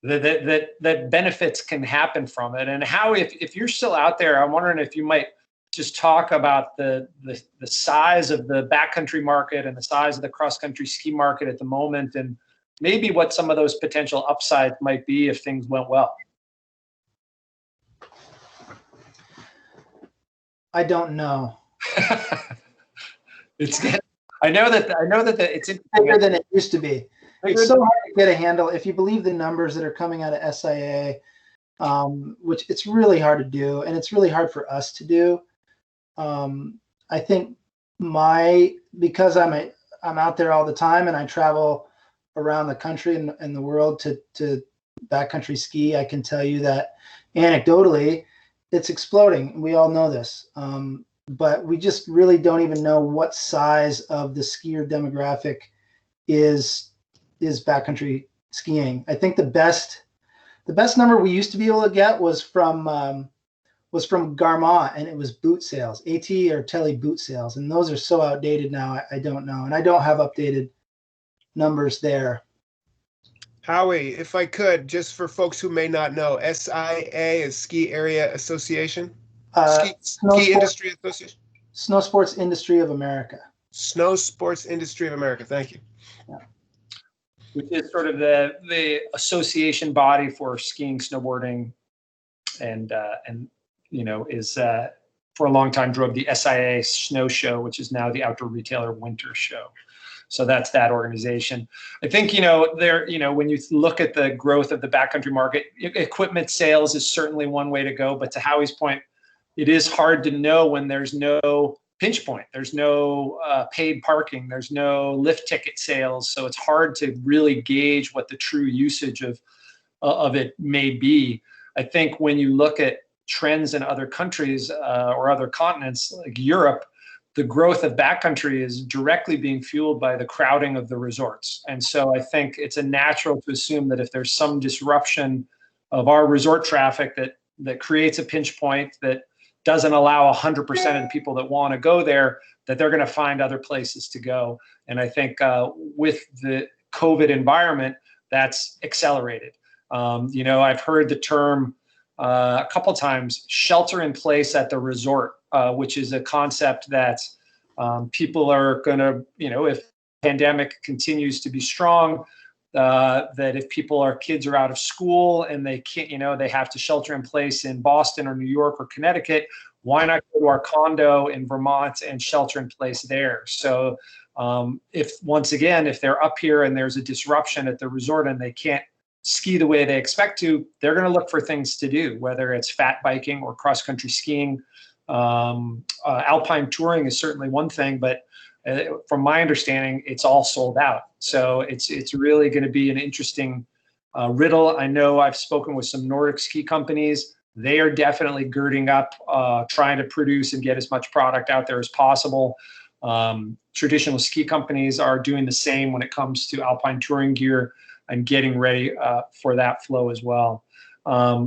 that benefits can happen from it. And how, if you're still out there, I'm wondering if you might just talk about the size of the backcountry market and the size of the cross-country ski market at the moment, and maybe what some of those potential upsides might be if things went well. I don't know. I know that it's bigger than it used to be. It's so hard to get a handle. If you believe the numbers that are coming out of SIA, which it's really hard to do, and it's really hard for us to do. I think because I'm out there all the time and I travel around the country and the world to backcountry ski, I can tell you that anecdotally, it's exploding. We all know this, but we just really don't even know what size of the skier demographic is backcountry skiing. I think the best number we used to be able to get was from Garmont, and it was boot sales, AT or Tele boot sales, and those are so outdated now. I don't know, and I don't have updated numbers there. Howie, if I could, just for folks who may not know, SIA is Ski Area Association, Ski Industry Association, Snow Sports Industry of America. Snow Sports Industry of America. Thank you. Yeah. Which is sort of the association body for skiing, snowboarding, and is for a long time drove the SIA Snow Show, which is now the Outdoor Retailer Winter Show. So that's that organization. I think, when you look at the growth of the backcountry market, equipment sales is certainly one way to go. But to Howie's point, it is hard to know when there's no pinch point. There's no paid parking. There's no lift ticket sales. So it's hard to really gauge what the true usage of it may be. I think when you look at trends in other countries or other continents like Europe, the growth of backcountry is directly being fueled by the crowding of the resorts. And so I think it's a natural to assume that if there's some disruption of our resort traffic that creates a pinch point that doesn't allow 100% of the people that want to go there, that they're going to find other places to go. And I think with the COVID environment, that's accelerated. I've heard the term a couple times, shelter in place at the resort, which is a concept that people are going to, if the pandemic continues to be strong, that if kids are out of school and they can't, they have to shelter in place in Boston or New York or Connecticut, why not go to our condo in Vermont and shelter in place there? So if they're up here and there's a disruption at the resort and they can't ski the way they expect to, they're going to look for things to do, whether it's fat biking or cross-country skiing. Alpine touring is certainly one thing, but from my understanding, it's all sold out. So it's really going to be an interesting riddle. I know I've spoken with some Nordic ski companies. They are definitely girding up, trying to produce and get as much product out there as possible. Traditional ski companies are doing the same when it comes to alpine touring gear and getting ready for that flow as well.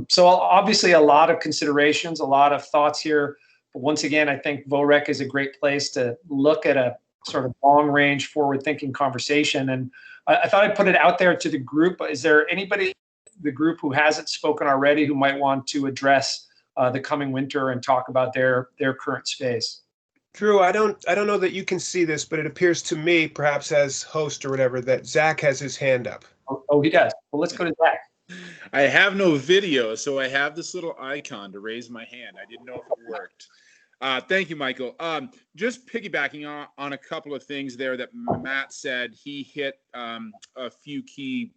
So obviously a lot of considerations, a lot of thoughts here. But once again, I think VOREC is a great place to look at a sort of long-range, forward-thinking conversation. And I thought I'd put it out there to the group. Is there anybody in the group who hasn't spoken already who might want to address the coming winter and talk about their current space? Drew, I don't know that you can see this, but it appears to me, perhaps as host or whatever, that Zach has his hand up. Oh, he does. Well, let's go to Zach. I have no video, so I have this little icon to raise my hand. I didn't know if it worked. Thank you, Michael. Just piggybacking on a couple of things there that Matt said, he hit a few key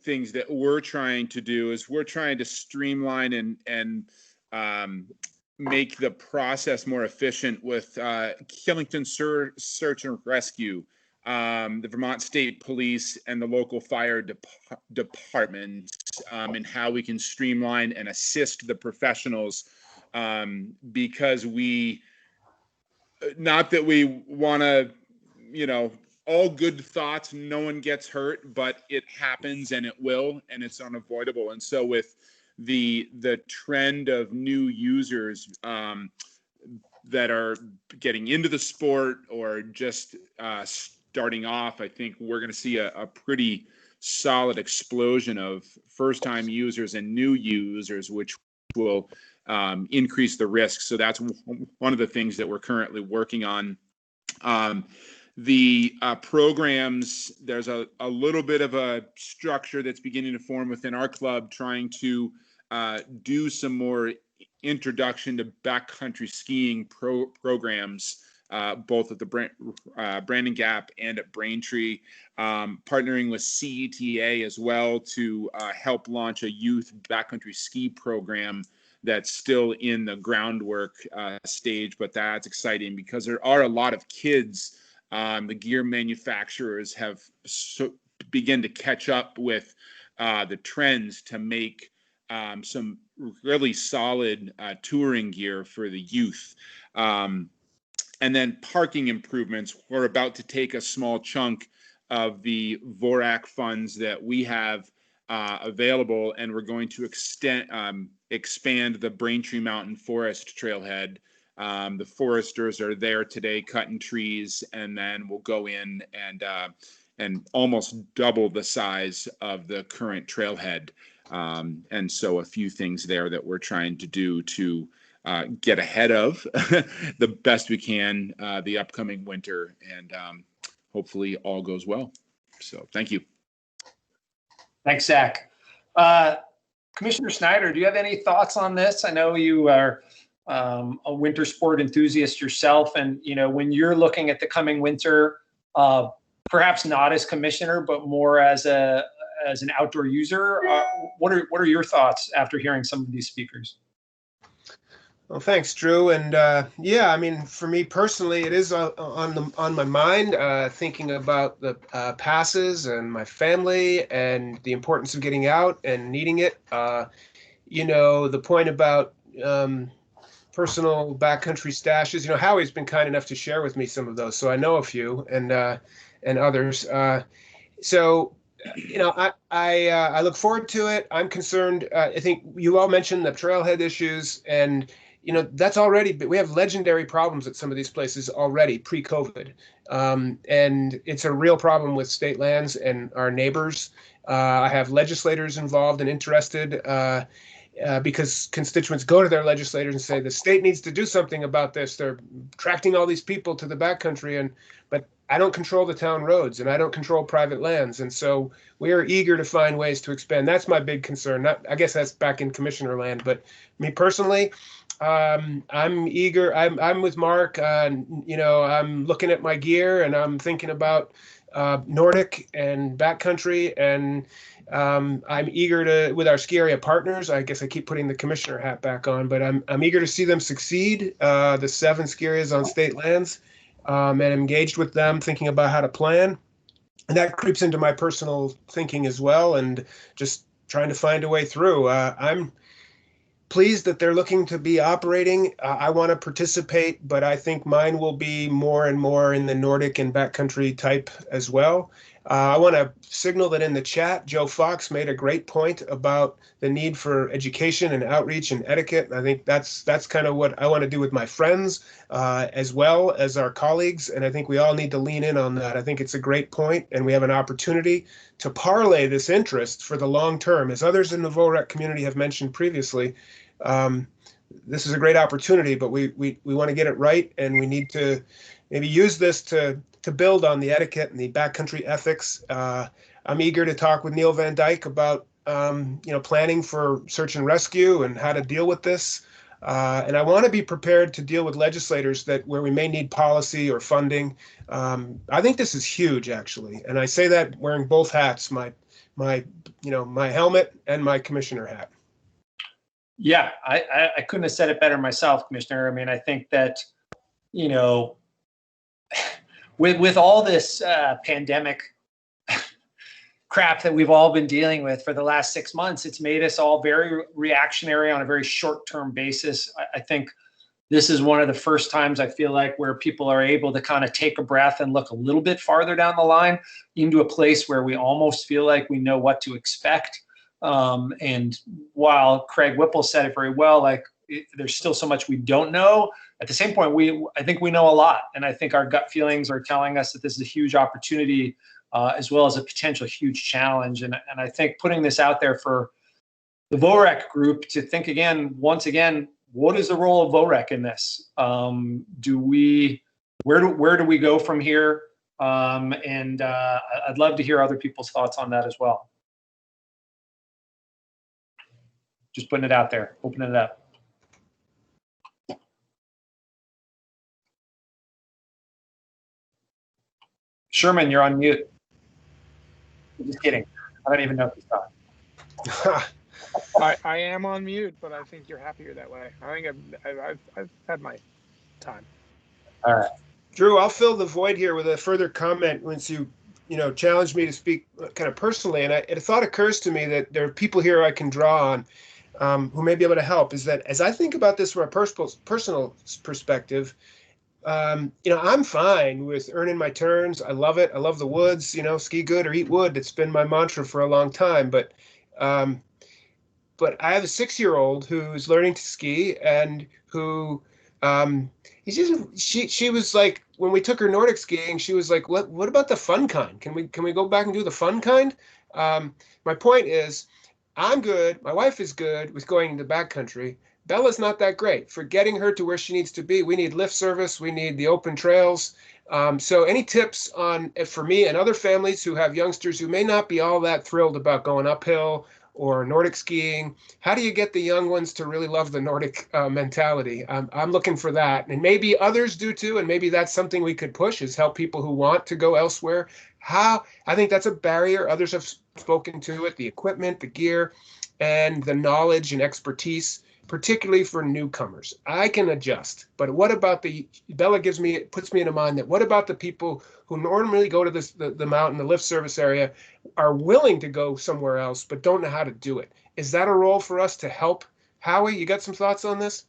things that we're trying to do. Is we're trying to streamline and make the process more efficient with Killington Search and Rescue, the Vermont State Police, and the local fire departments, and how we can streamline and assist the professionals, because not that we want to, all good thoughts, no one gets hurt, but it happens, and it will, and it's unavoidable. And so with the trend of new users that are getting into the sport or just starting off, I think we're going to see a pretty solid explosion of first-time users and new users, which will increase the risk. So that's one of the things that we're currently working on. The programs, there's a little bit of a structure that's beginning to form within our club, trying to do some more introduction to backcountry skiing programs, both at the Brandon Gap and at Braintree, partnering with CETA as well to help launch a youth backcountry ski program that's still in the groundwork stage, but that's exciting because there are a lot of kids. The gear manufacturers have begin to catch up with the trends to make some really solid touring gear for the youth. And then parking improvements. We're about to take a small chunk of the VOREC funds that we have available, and we're going to expand the Braintree Mountain Forest Trailhead. The foresters are there today cutting trees, and then we'll go in and almost double the size of the current trailhead. And so a few things there that we're trying to do to get ahead of the best we can the upcoming winter, and hopefully all goes well. So thank you. Thanks, Zach. Commissioner Snyder, do you have any thoughts on this? I know you are a winter sport enthusiast yourself, and when you're looking at the coming winter, perhaps not as commissioner, but more as an outdoor user, what are your thoughts after hearing some of these speakers? Well, thanks, Drew. And yeah, I mean, for me personally, it is on my mind, thinking about the passes and my family and the importance of getting out and needing it. The point about personal backcountry stashes. Howie's been kind enough to share with me some of those, so I know a few, and others. So I look forward to it. I'm concerned. I think you all mentioned the trailhead issues, and that's already, we have legendary problems at some of these places already pre-COVID. And it's a real problem with state lands and our neighbors. I have legislators involved and interested because constituents go to their legislators and say, the state needs to do something about this. They're attracting all these people to the backcountry, but I don't control the town roads and I don't control private lands. And so we are eager to find ways to expand. That's my big concern. I guess that's back in commissioner land, but me personally, I'm eager. I'm with Mark. I'm looking at my gear and I'm thinking about Nordic and backcountry, and I'm eager to, with our ski area partners, I guess I keep putting the commissioner hat back on, but I'm eager to see them succeed. The 7 ski areas on state lands, and engaged with them, thinking about how to plan. And that creeps into my personal thinking as well, and just trying to find a way through. I'm pleased that they're looking to be operating. I want to participate, but I think mine will be more and more in the Nordic and backcountry type as well. I want to signal that in the chat, Joe Fox made a great point about the need for education and outreach and etiquette. I think that's kind of what I want to do with my friends as well as our colleagues. And I think we all need to lean in on that. I think it's a great point, and we have an opportunity to parlay this interest for the long term. As others in the VOREC community have mentioned previously, this is a great opportunity, but we want to get it right, and we need to maybe use this to build on the etiquette and the backcountry ethics. I'm eager to talk with Neil Van Dyke about planning for search and rescue and how to deal with this. And I want to be prepared to deal with legislators that where we may need policy or funding. I think this is huge, actually, and I say that wearing both hats, my helmet and my commissioner hat. Yeah, I couldn't have said it better myself, Commissioner. I mean, I think that, you know, with all this pandemic crap that we've all been dealing with for the last 6 months, it's made us all very reactionary on a very short-term basis. I think this is one of the first times I feel like where people are able to kind of take a breath and look a little bit farther down the line into a place where we almost feel like we know what to expect. And while Craig Whipple said it very well, like there's still so much we don't know. At the same point, I think we know a lot, and I think our gut feelings are telling us that this is a huge opportunity, as well as a potential huge challenge. And I think putting this out there for the VOREC group to think again, once again, what is the role of VOREC in this? Where do we go from here? And I'd love to hear other people's thoughts on that as well. Just putting it out there, opening it up. Sherman, you're on mute. I'm just kidding. I don't even know if he's talking. I am on mute, but I think you're happier that way. I think I've had my time. All right. Drew, I'll fill the void here with a further comment once you challenged me to speak kind of personally. And a thought occurs to me that there are people here I can draw on who may be able to help. Is that as I think about this from a personal perspective, I'm fine with earning my turns. I love it. I love the woods, ski good or eat wood. It's been my mantra for a long time. But I have a 6-year-old who's learning to ski and who she was like, when we took her Nordic skiing, she was like, what about the fun kind? Can we go back and do the fun kind? My point is, I'm good. My wife is good with going into backcountry. Bella's not that great. For getting her to where she needs to be, we need lift service. We need the open trails. So any tips for me and other families who have youngsters who may not be all that thrilled about going uphill or Nordic skiing? How do you get the young ones to really love the Nordic mentality? I'm looking for that. And maybe others do too. And maybe that's something we could push, is help people who want to go elsewhere. I think that's a barrier. Others have spoken to it, the equipment, the gear, and the knowledge and expertise, particularly for newcomers. I can adjust, but what about Bella puts me in a mind that what about the people who normally go to the mountain, the lift service area, are willing to go somewhere else, but don't know how to do it? Is that a role for us to help? Howie, you got some thoughts on this?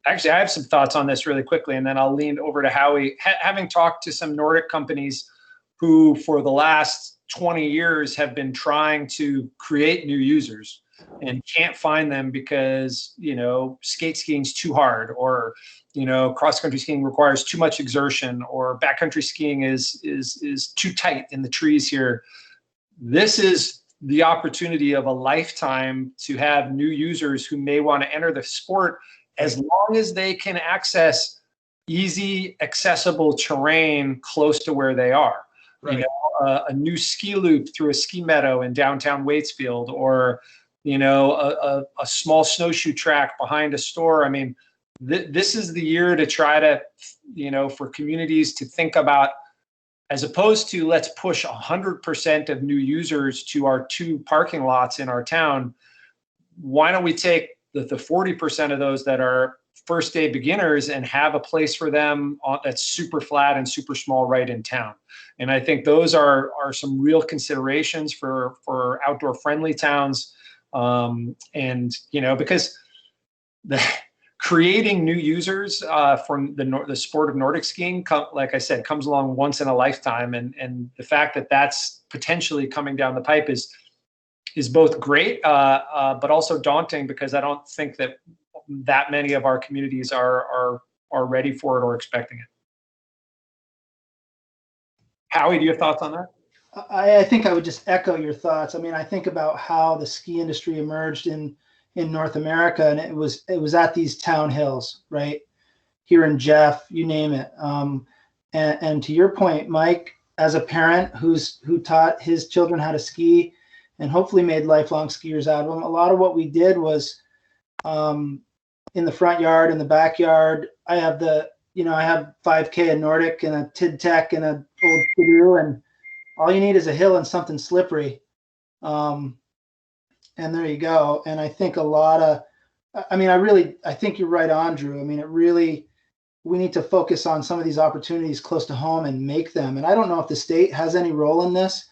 Actually, I have some thoughts on this really quickly, and then I'll lean over to Howie. Having talked to some Nordic companies who for the last 20 years have been trying to create new users and can't find them because, skate skiing's too hard, or, cross-country skiing requires too much exertion, or backcountry skiing is too tight in the trees here. This is the opportunity of a lifetime to have new users who may want to enter the sport, as long as they can access easy, accessible terrain close to where they are. Right. A new ski loop through a ski meadow in downtown Waitsfield, or a small snowshoe track behind a store. I mean, this is the year to try to, for communities to think about, as opposed to let's push 100% of new users to our 2 parking lots in our town. Why don't we take the 40% of those that are first day beginners and have a place for them that's super flat and super small right in town? And I think those are some real considerations for outdoor friendly towns. Because creating new users from the sport of Nordic skiing, like I said, comes along once in a lifetime. And the fact that that's potentially coming down the pipe is both great, but also daunting, because I don't think that many of our communities are ready for it or expecting it. Howie, do you have thoughts on that? I think I would just echo your thoughts. I mean, I think about how the ski industry emerged in North America, and it was at these town hills, right? Here in Jeff, you name it. And to your point, Mike, as a parent who taught his children how to ski and hopefully made lifelong skiers out of them, a lot of what we did was in the front yard, in the backyard. I have I have 5K in Nordic and a Tid Tech and an old Skidoo, and all you need is a hill and something slippery. And there you go. And I think I think you're right on, Drew. I mean, we need to focus on some of these opportunities close to home and make them. And I don't know if the state has any role in this.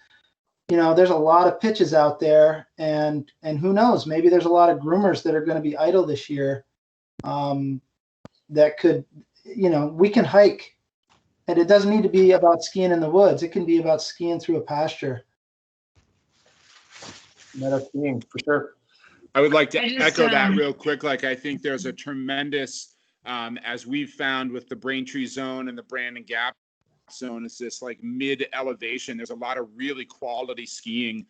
There's a lot of pitches out there, and who knows, maybe there's a lot of groomers that are going to be idle this year. That could, we can hike, and it doesn't need to be about skiing in the woods. It can be about skiing through a pasture. Meadow skiing, for sure. I would like to echo that real quick. Like, I think there's a tremendous, as we've found with the Braintree zone and the Brandon Gap zone, is this like mid elevation. There's a lot of really quality skiing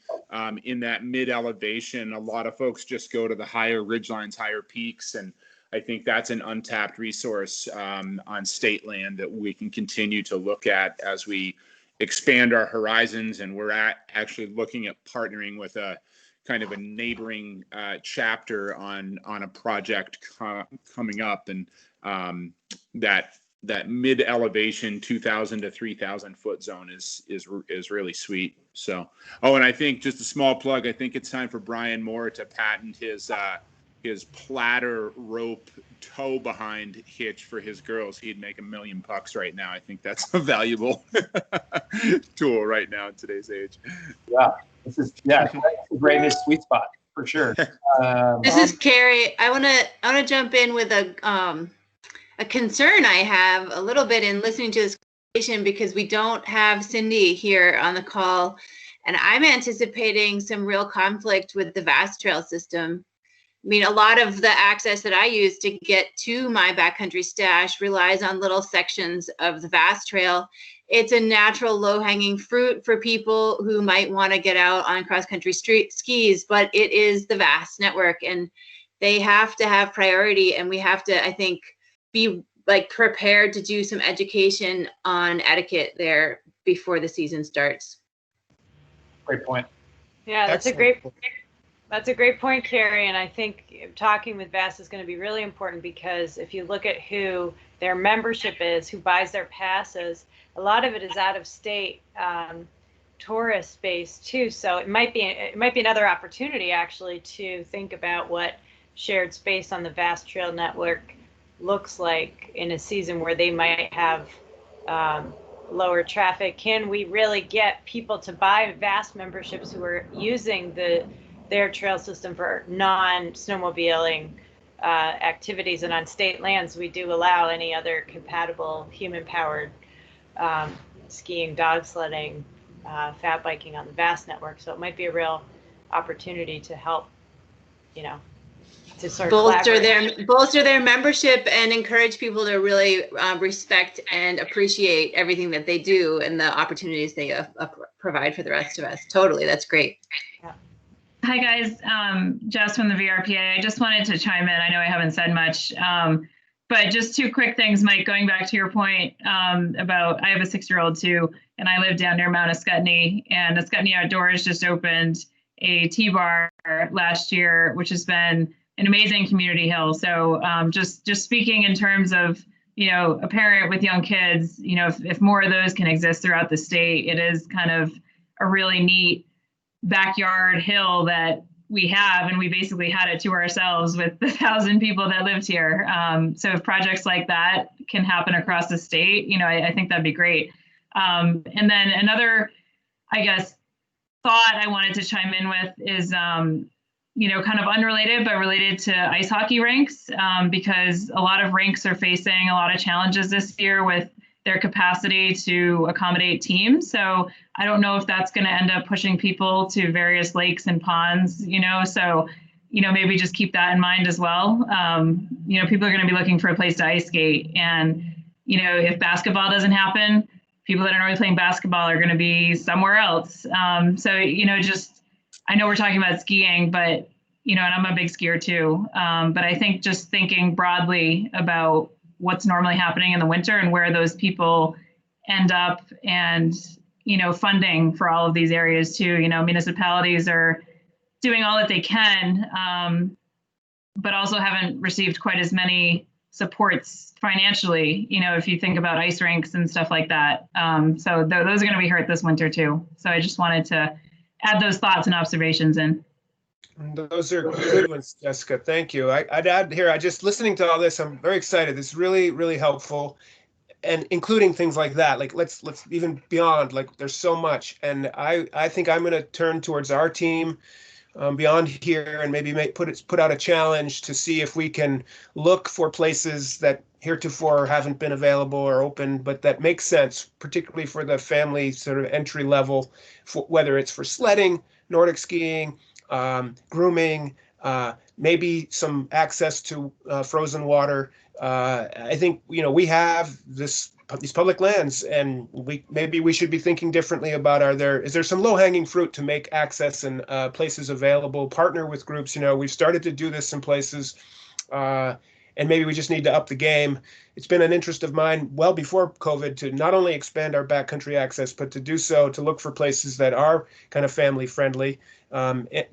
in that mid elevation. A lot of folks just go to the higher ridgelines, higher peaks, and I think that's an untapped resource on state land that we can continue to look at as we expand our horizons. And we're actually looking at partnering with a kind of a neighboring chapter on a project coming up, and that mid elevation 2,000 to 3,000 foot zone is really sweet. So, and I think, just a small plug, I think it's time for Brian Moore to patent his platter rope tow behind hitch for his girls. He'd make $1 million right now. I think that's a valuable tool right now in today's age. Yeah, it's a great sweet spot for sure. This is Carrie. I want to jump in with a concern I have a little bit in listening to this conversation, because we don't have Cindy here on the call, and I'm anticipating some real conflict with the Vast Trail system. I mean, a lot of the access that I use to get to my backcountry stash relies on little sections of the Vast Trail. It's a natural low-hanging fruit for people who might want to get out on cross-country skis, but it is the Vast network, and they have to have priority, and we have to, I think, be like prepared to do some education on etiquette there before the season starts. Great point. Yeah, that's Excellent. That's a great point, Carrie. And I think talking with Vast is going to be really important, because if you look at who their membership is, who buys their passes, a lot of it is out of state tourist space too. So it might be another opportunity actually to think about what shared space on the Vast Trail network looks like in a season where they might have lower traffic. Can we really get people to buy Vast memberships who are using their trail system for non-snowmobiling activities? And on state lands, we do allow any other compatible human-powered skiing, dog sledding, fat biking on the Vast network. So it might be a real opportunity to help, to sort of bolster their membership and encourage people to really respect and appreciate everything that they do and the opportunities they provide for the rest of us. Totally, that's great. Yeah. Hi guys, Jess from the VRPA. I just wanted to chime in. I know I haven't said much, but just two quick things, Mike, going back to your point about, I have a 6-year-old too, and I live down near Mount Ascutney, and Ascutney Outdoors just opened a T-bar last year, which has been an amazing community hill. So just speaking in terms of, a parent with young kids, if more of those can exist throughout the state, it is kind of a really neat backyard hill that we have, and we basically had it to ourselves with the 1,000 people that lived here. So if projects like that can happen across the state, I think that'd be great. And then another, I guess, thought I wanted to chime in with is, kind of unrelated, but related to ice hockey rinks, because a lot of rinks are facing a lot of challenges this year with their capacity to accommodate teams. So I don't know if that's going to end up pushing people to various lakes and ponds, so, maybe just keep that in mind as well. People are going to be looking for a place to ice skate. And, if basketball doesn't happen, people that are normally playing basketball are going to be somewhere else. So, just, I know we're talking about skiing, but, and I'm a big skier too. But I think just thinking broadly about what's normally happening in the winter and where those people end up, and, funding for all of these areas too. Municipalities are doing all that they can. but also haven't received quite as many supports financially, if you think about ice rinks and stuff like that. So those are going to be hurt this winter too. So I just wanted to add those thoughts and observations in. Those are good ones, Jessica. Thank you. I'd add here, listening to all this, I'm very excited. This is really, really helpful. And including things like that, like let's even beyond, like there's so much. And I think I'm going to turn towards our team beyond here and maybe put out a challenge to see if we can look for places that heretofore haven't been available or open, but that makes sense, particularly for the family sort of entry level, whether it's for sledding, Nordic skiing, grooming, maybe some access to frozen water. I think we have these public lands, and maybe we should be thinking differently about is there some low-hanging fruit to make access and places available, partner with groups. We've started to do this in places, and maybe we just need to up the game. It's been an interest of mine well before COVID to not only expand our backcountry access, but to do so, to look for places that are kind of family friendly,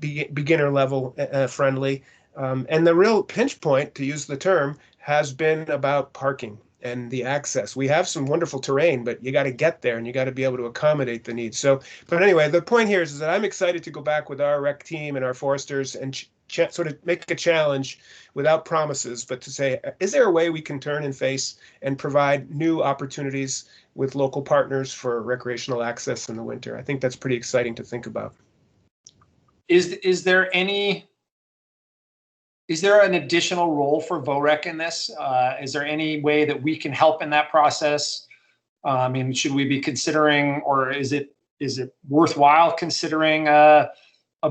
beginner level friendly. And the real pinch point, to use the term, has been about parking and the access. We have some wonderful terrain, but you got to get there and you got to be able to accommodate the needs. So, but anyway, the point here is that I'm excited to go back with our rec team and our foresters and sort of make a challenge without promises, but to say, is there a way we can turn and face and provide new opportunities with local partners for recreational access in the winter? I think that's pretty exciting to think about. Is there an additional role for VOREC in this? Is there any way that we can help in that process? I mean, should we be considering, or is it worthwhile considering a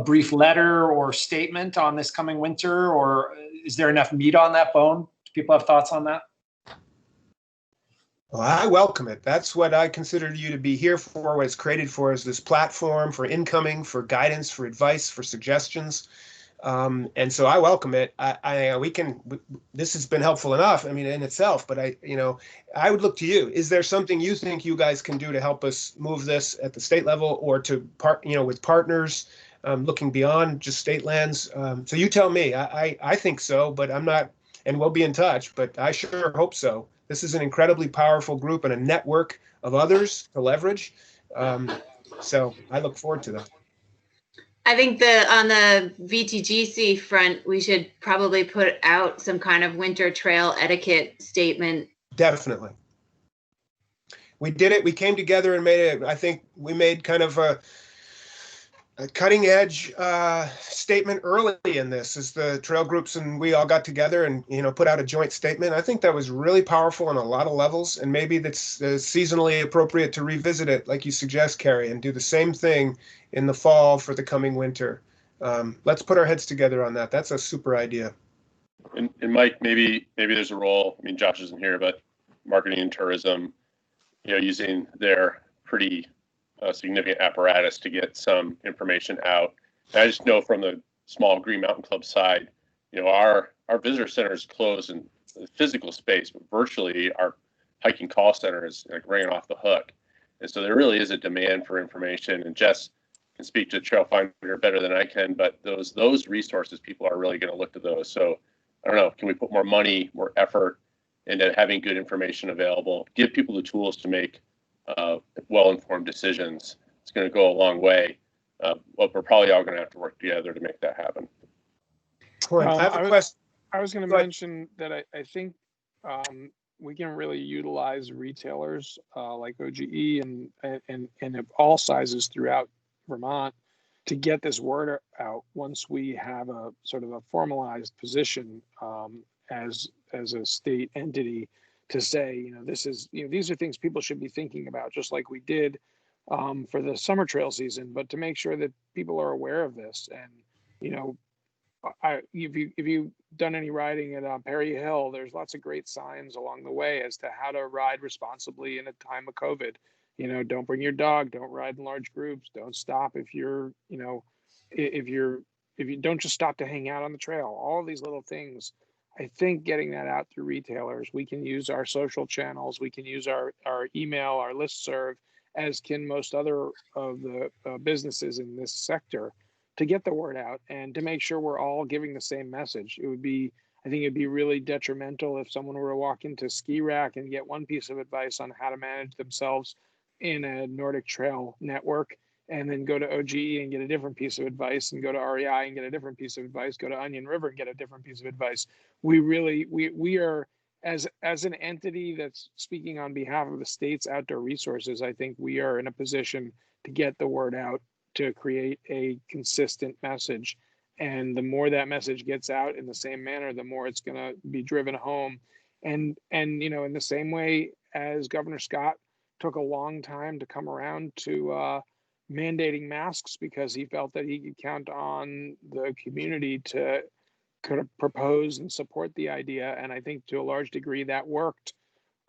brief letter or statement on this coming winter, or is there enough meat on that bone? Do people have thoughts on that? Well, I welcome it. That's what I consider you to be here for, what it's created for, is this platform for incoming, for guidance, for advice, for suggestions. And so I welcome it. This has been helpful enough, I mean, in itself, but I would look to you. Is there something you think you guys can do to help us move this at the state level, or to with partners, looking beyond just state lands? So you tell me. I think so, but I'm not, and we'll be in touch, but I sure hope so. This is an incredibly powerful group and a network of others to leverage. So I look forward to that. I think on the VTGC front, we should probably put out some kind of winter trail etiquette statement. Definitely. We did it. We came together and I think we made kind of a cutting edge statement early in this, as the trail groups and we all got together and put out a joint statement. I think that was really powerful on a lot of levels, and maybe that's seasonally appropriate to revisit it, like you suggest, Carrie, and do the same thing in the fall for the coming winter. Let's put our heads together on that. That's a super idea. And Mike, maybe there's a role. I mean, Josh isn't here, but marketing and tourism, using their pretty significant apparatus to get some information out. And I just know from the small Green Mountain Club side, our visitor center is closed in the physical space, but virtually our hiking call center is like ringing off the hook. And so there really is a demand for information, and Jess can speak to Trail Finder better than I can, but those resources, people are really going to look to those. So I don't know, can we put more money, more effort into having good information available, give people the tools to make well-informed decisions? It's going to go a long way. But we're probably all going to have to work together to make that happen. I have a question. I was going to mention that I think we can really utilize retailers like OGE and of all sizes throughout Vermont to get this word out once we have a sort of a formalized position as a state entity, to say, this is, these are things people should be thinking about, just like we did for the summer trail season, but to make sure that people are aware of this. And, if you've done any riding at Perry Hill, there's lots of great signs along the way as to how to ride responsibly in a time of COVID. Don't bring your dog, don't ride in large groups, don't stop if you don't just stop to hang out on the trail. All of these little things, I think getting that out through retailers, we can use our social channels, we can use our email, our listserv, as can most other of the businesses in this sector, to get the word out and to make sure we're all giving the same message. I think it'd be really detrimental if someone were to walk into Ski Rack and get one piece of advice on how to manage themselves in a Nordic Trail network, and then go to OGE and get a different piece of advice, and go to REI and get a different piece of advice, go to Onion River and get a different piece of advice. We are, as an entity that's speaking on behalf of the state's outdoor resources, I think we are in a position to get the word out, to create a consistent message. And the more that message gets out in the same manner, the more it's going to be driven home. And you know, in the same way as Governor Scott took a long time to come around to mandating masks because he felt that he could count on the community to kind of propose and support the idea. And I think to a large degree that worked.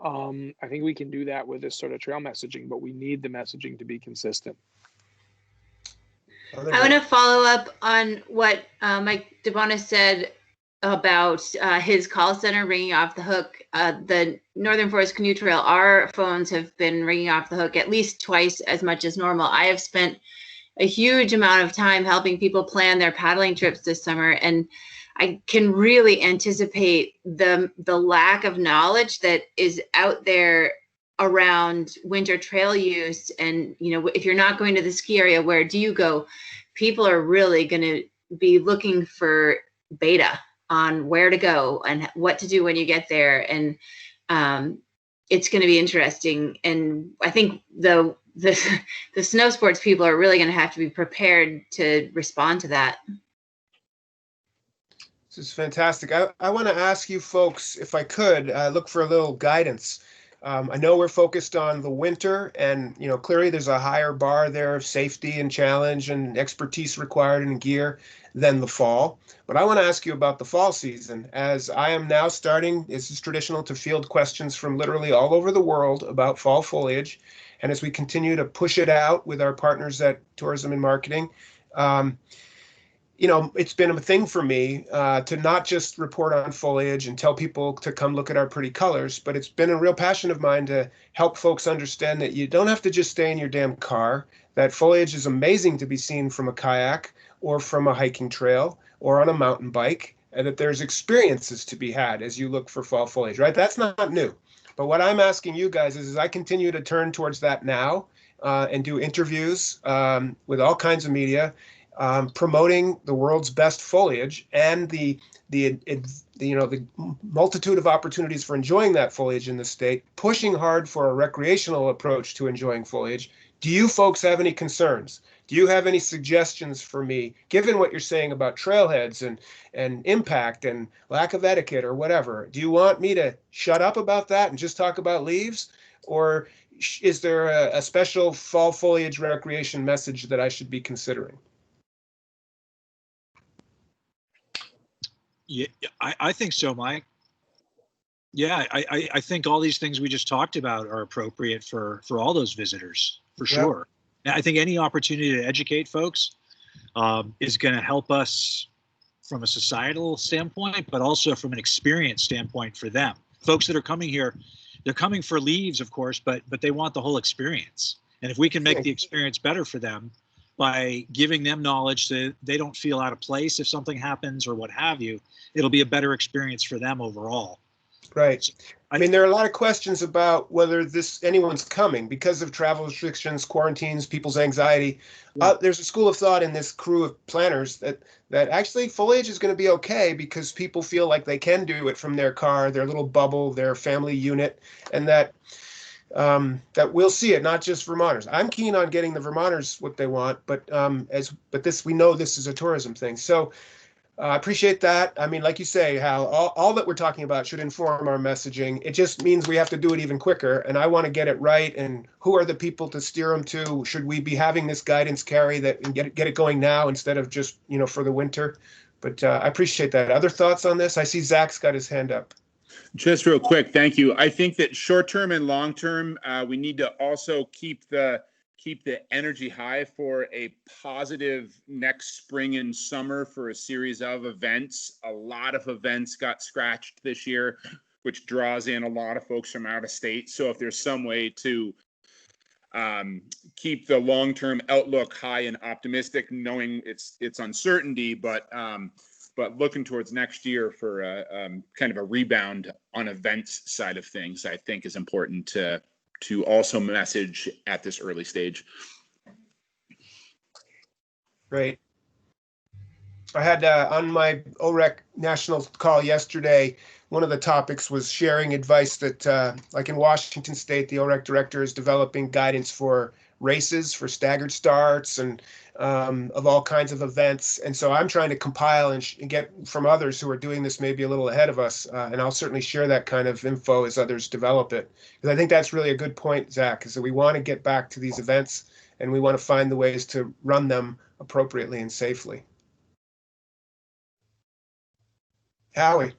I think we can do that with this sort of trail messaging, but we need the messaging to be consistent. I want to follow up on what Mike DeBonis said about his call center ringing off the hook. The Northern Forest Canoe Trail, our phones have been ringing off the hook at least twice as much as normal. I have spent a huge amount of time helping people plan their paddling trips this summer, and I can really anticipate the lack of knowledge that is out there around winter trail use. And, you know, if you're not going to the ski area, where do you go? People are really going to be looking for beta on where to go and what to do when you get there. And it's going to be interesting. And I think the snow sports people are really going to have to be prepared to respond to that. This is fantastic. I want to ask you folks, if I could, look for a little guidance. I know we're focused on the winter, and you know, clearly there's a higher bar there of safety and challenge and expertise required in gear than the fall. But I want to ask you about the fall season, as I am now starting, this is traditional, to field questions from literally all over the world about fall foliage. And as we continue to push it out with our partners at Tourism and Marketing, you know, it's been a thing for me to not just report on foliage and tell people to come look at our pretty colors, but it's been a real passion of mine to help folks understand that you don't have to just stay in your damn car, that foliage is amazing to be seen from a kayak or from a hiking trail or on a mountain bike, and that there's experiences to be had as you look for fall foliage, right? That's not new. But what I'm asking you guys is I continue to turn towards that now and do interviews with all kinds of media, promoting the world's best foliage and the multitude of opportunities for enjoying that foliage in the state, pushing hard for a recreational approach to enjoying foliage. Do you folks have any concerns? Do you have any suggestions for me, given what you're saying about trailheads and impact and lack of etiquette or whatever? Do you want me to shut up about that and just talk about leaves? Or is there a special fall foliage recreation message that I should be considering? Yeah, I think so, Mike. Yeah, I think all these things we just talked about are appropriate for all those visitors, for sure. Now, I think any opportunity to educate folks is going to help us from a societal standpoint, but also from an experience standpoint for them. Folks that are coming here, they're coming for leaves, of course, but they want the whole experience. And if we can make the experience better for them by giving them knowledge so they don't feel out of place if something happens or what have you, it'll be a better experience for them overall. Right. I mean, there are a lot of questions about whether anyone's coming because of travel restrictions, quarantines, people's anxiety. There's a school of thought in this crew of planners that actually foliage is going to be okay because people feel like they can do it from their car, their little bubble, their family unit, and that we'll see it, not just Vermonters. I'm keen on getting the Vermonters what they want, but we know this is a tourism thing. So I appreciate that. I mean, like you say, Hal, all that we're talking about should inform our messaging. It just means we have to do it even quicker, and I want to get it right. And who are the people to steer them to? Should we be having this guidance carry that and get it going now instead of just, you know, for the winter? But I appreciate that. Other thoughts on this? I see Zach's got his hand up. Just real quick, thank you. I think that short term and long term, we need to also keep the energy high for a positive next spring and summer for a series of events. A lot of events got scratched this year, which draws in a lot of folks from out of state. So if there's some way to keep the long-term outlook high and optimistic, knowing it's uncertainty, but looking towards next year for kind of a rebound on events side of things, I think is important to also message at this early stage. Great. I had on my VOREC national call yesterday, one of the topics was sharing advice that, like in Washington State, the VOREC director is developing guidance for races, for staggered starts, and of all kinds of events. And so I'm trying to compile and get from others who are doing this maybe a little ahead of us. And I'll certainly share that kind of info as others develop it. Because I think that's really a good point, Zach, is that we want to get back to these events and we want to find the ways to run them appropriately and safely. Howie.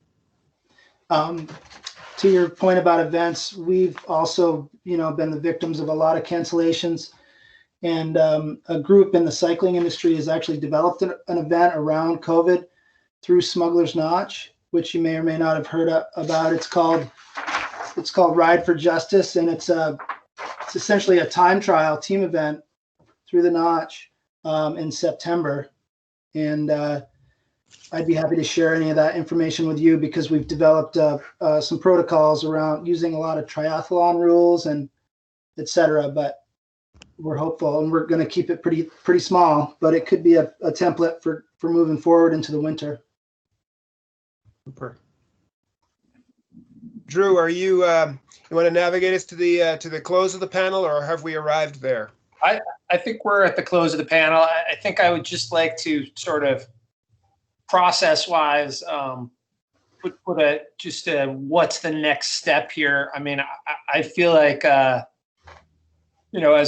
To your point about events, we've also, been the victims of a lot of cancellations. And a group in the cycling industry has actually developed an event around COVID through Smuggler's Notch, which you may or may not have heard about. It's called Ride for Justice, and it's essentially a time trial team event through the Notch in September. And I'd be happy to share any of that information with you, because we've developed some protocols around using a lot of triathlon rules and et cetera. But we're hopeful, and we're going to keep it pretty small, but it could be a template for moving forward into the winter. Super. Drew, are you you want to navigate us to the close of the panel, or have we arrived there? I think we're at the close of the panel. I think I would just like to sort of process-wise put what's the next step here. I mean, I feel like as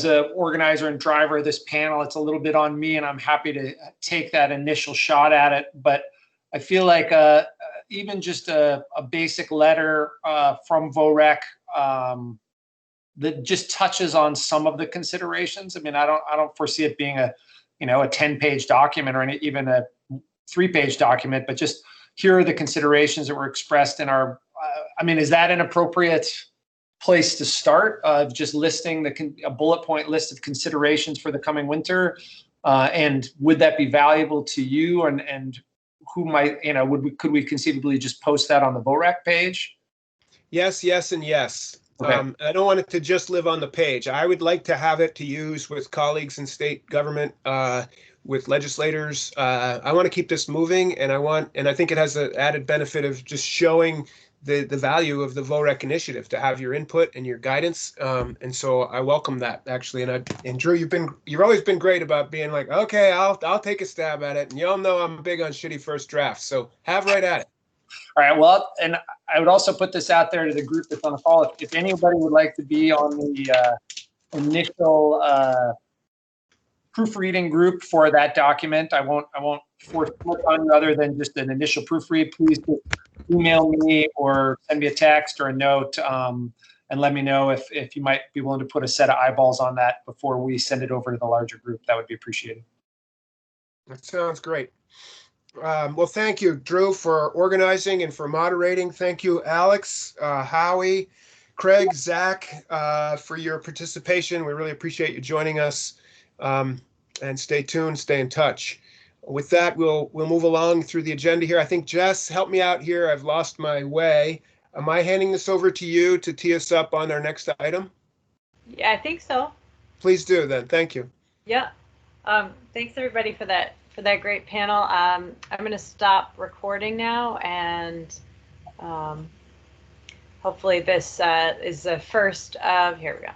an organizer and driver of this panel, it's a little bit on me, and I'm happy to take that initial shot at it. But I feel like even just a basic letter from VOREC that just touches on some of the considerations. I mean, I don't foresee it being a 10-page document or even a 3-page document, but just here are the considerations that were expressed in our. I mean, is that an appropriate place to start? Just listing a bullet point list of considerations for the coming winter, and would that be valuable to you? And who might could we conceivably just post that on the VOREC page? Yes, yes, and yes. Okay. I don't want it to just live on the page. I would like to have it to use with colleagues in state government, with legislators. I want to keep this moving, and I think it has an added benefit of just showing the value of the VOREC initiative to have your input and your guidance. And so I welcome that, actually. And Drew, you've always been great about being like, okay, I'll take a stab at it. And you all know I'm big on shitty first drafts, so have right at it. All right. Well, and I would also put this out there to the group that's on the call. If anybody would like to be on the initial proofreading group for that document, I won't force it on you other than just an initial proofread. Please just email me or send me a text or a note, and let me know if you might be willing to put a set of eyeballs on that before we send it over to the larger group. That would be appreciated. That sounds great. Well, thank you, Drew, for organizing and for moderating. Thank you, Alex, Howie, Craig, Zach, for your participation. We really appreciate you joining us. And stay tuned, stay in touch. With that, we'll move along through the agenda here. I think, Jess, help me out here. I've lost my way. Am I handing this over to you to tee us up on our next item? Yeah, I think so. Please do then. Thank you. Yeah. Thanks everybody for that great panel. I'm going to stop recording now, and hopefully this is the first of, here we go.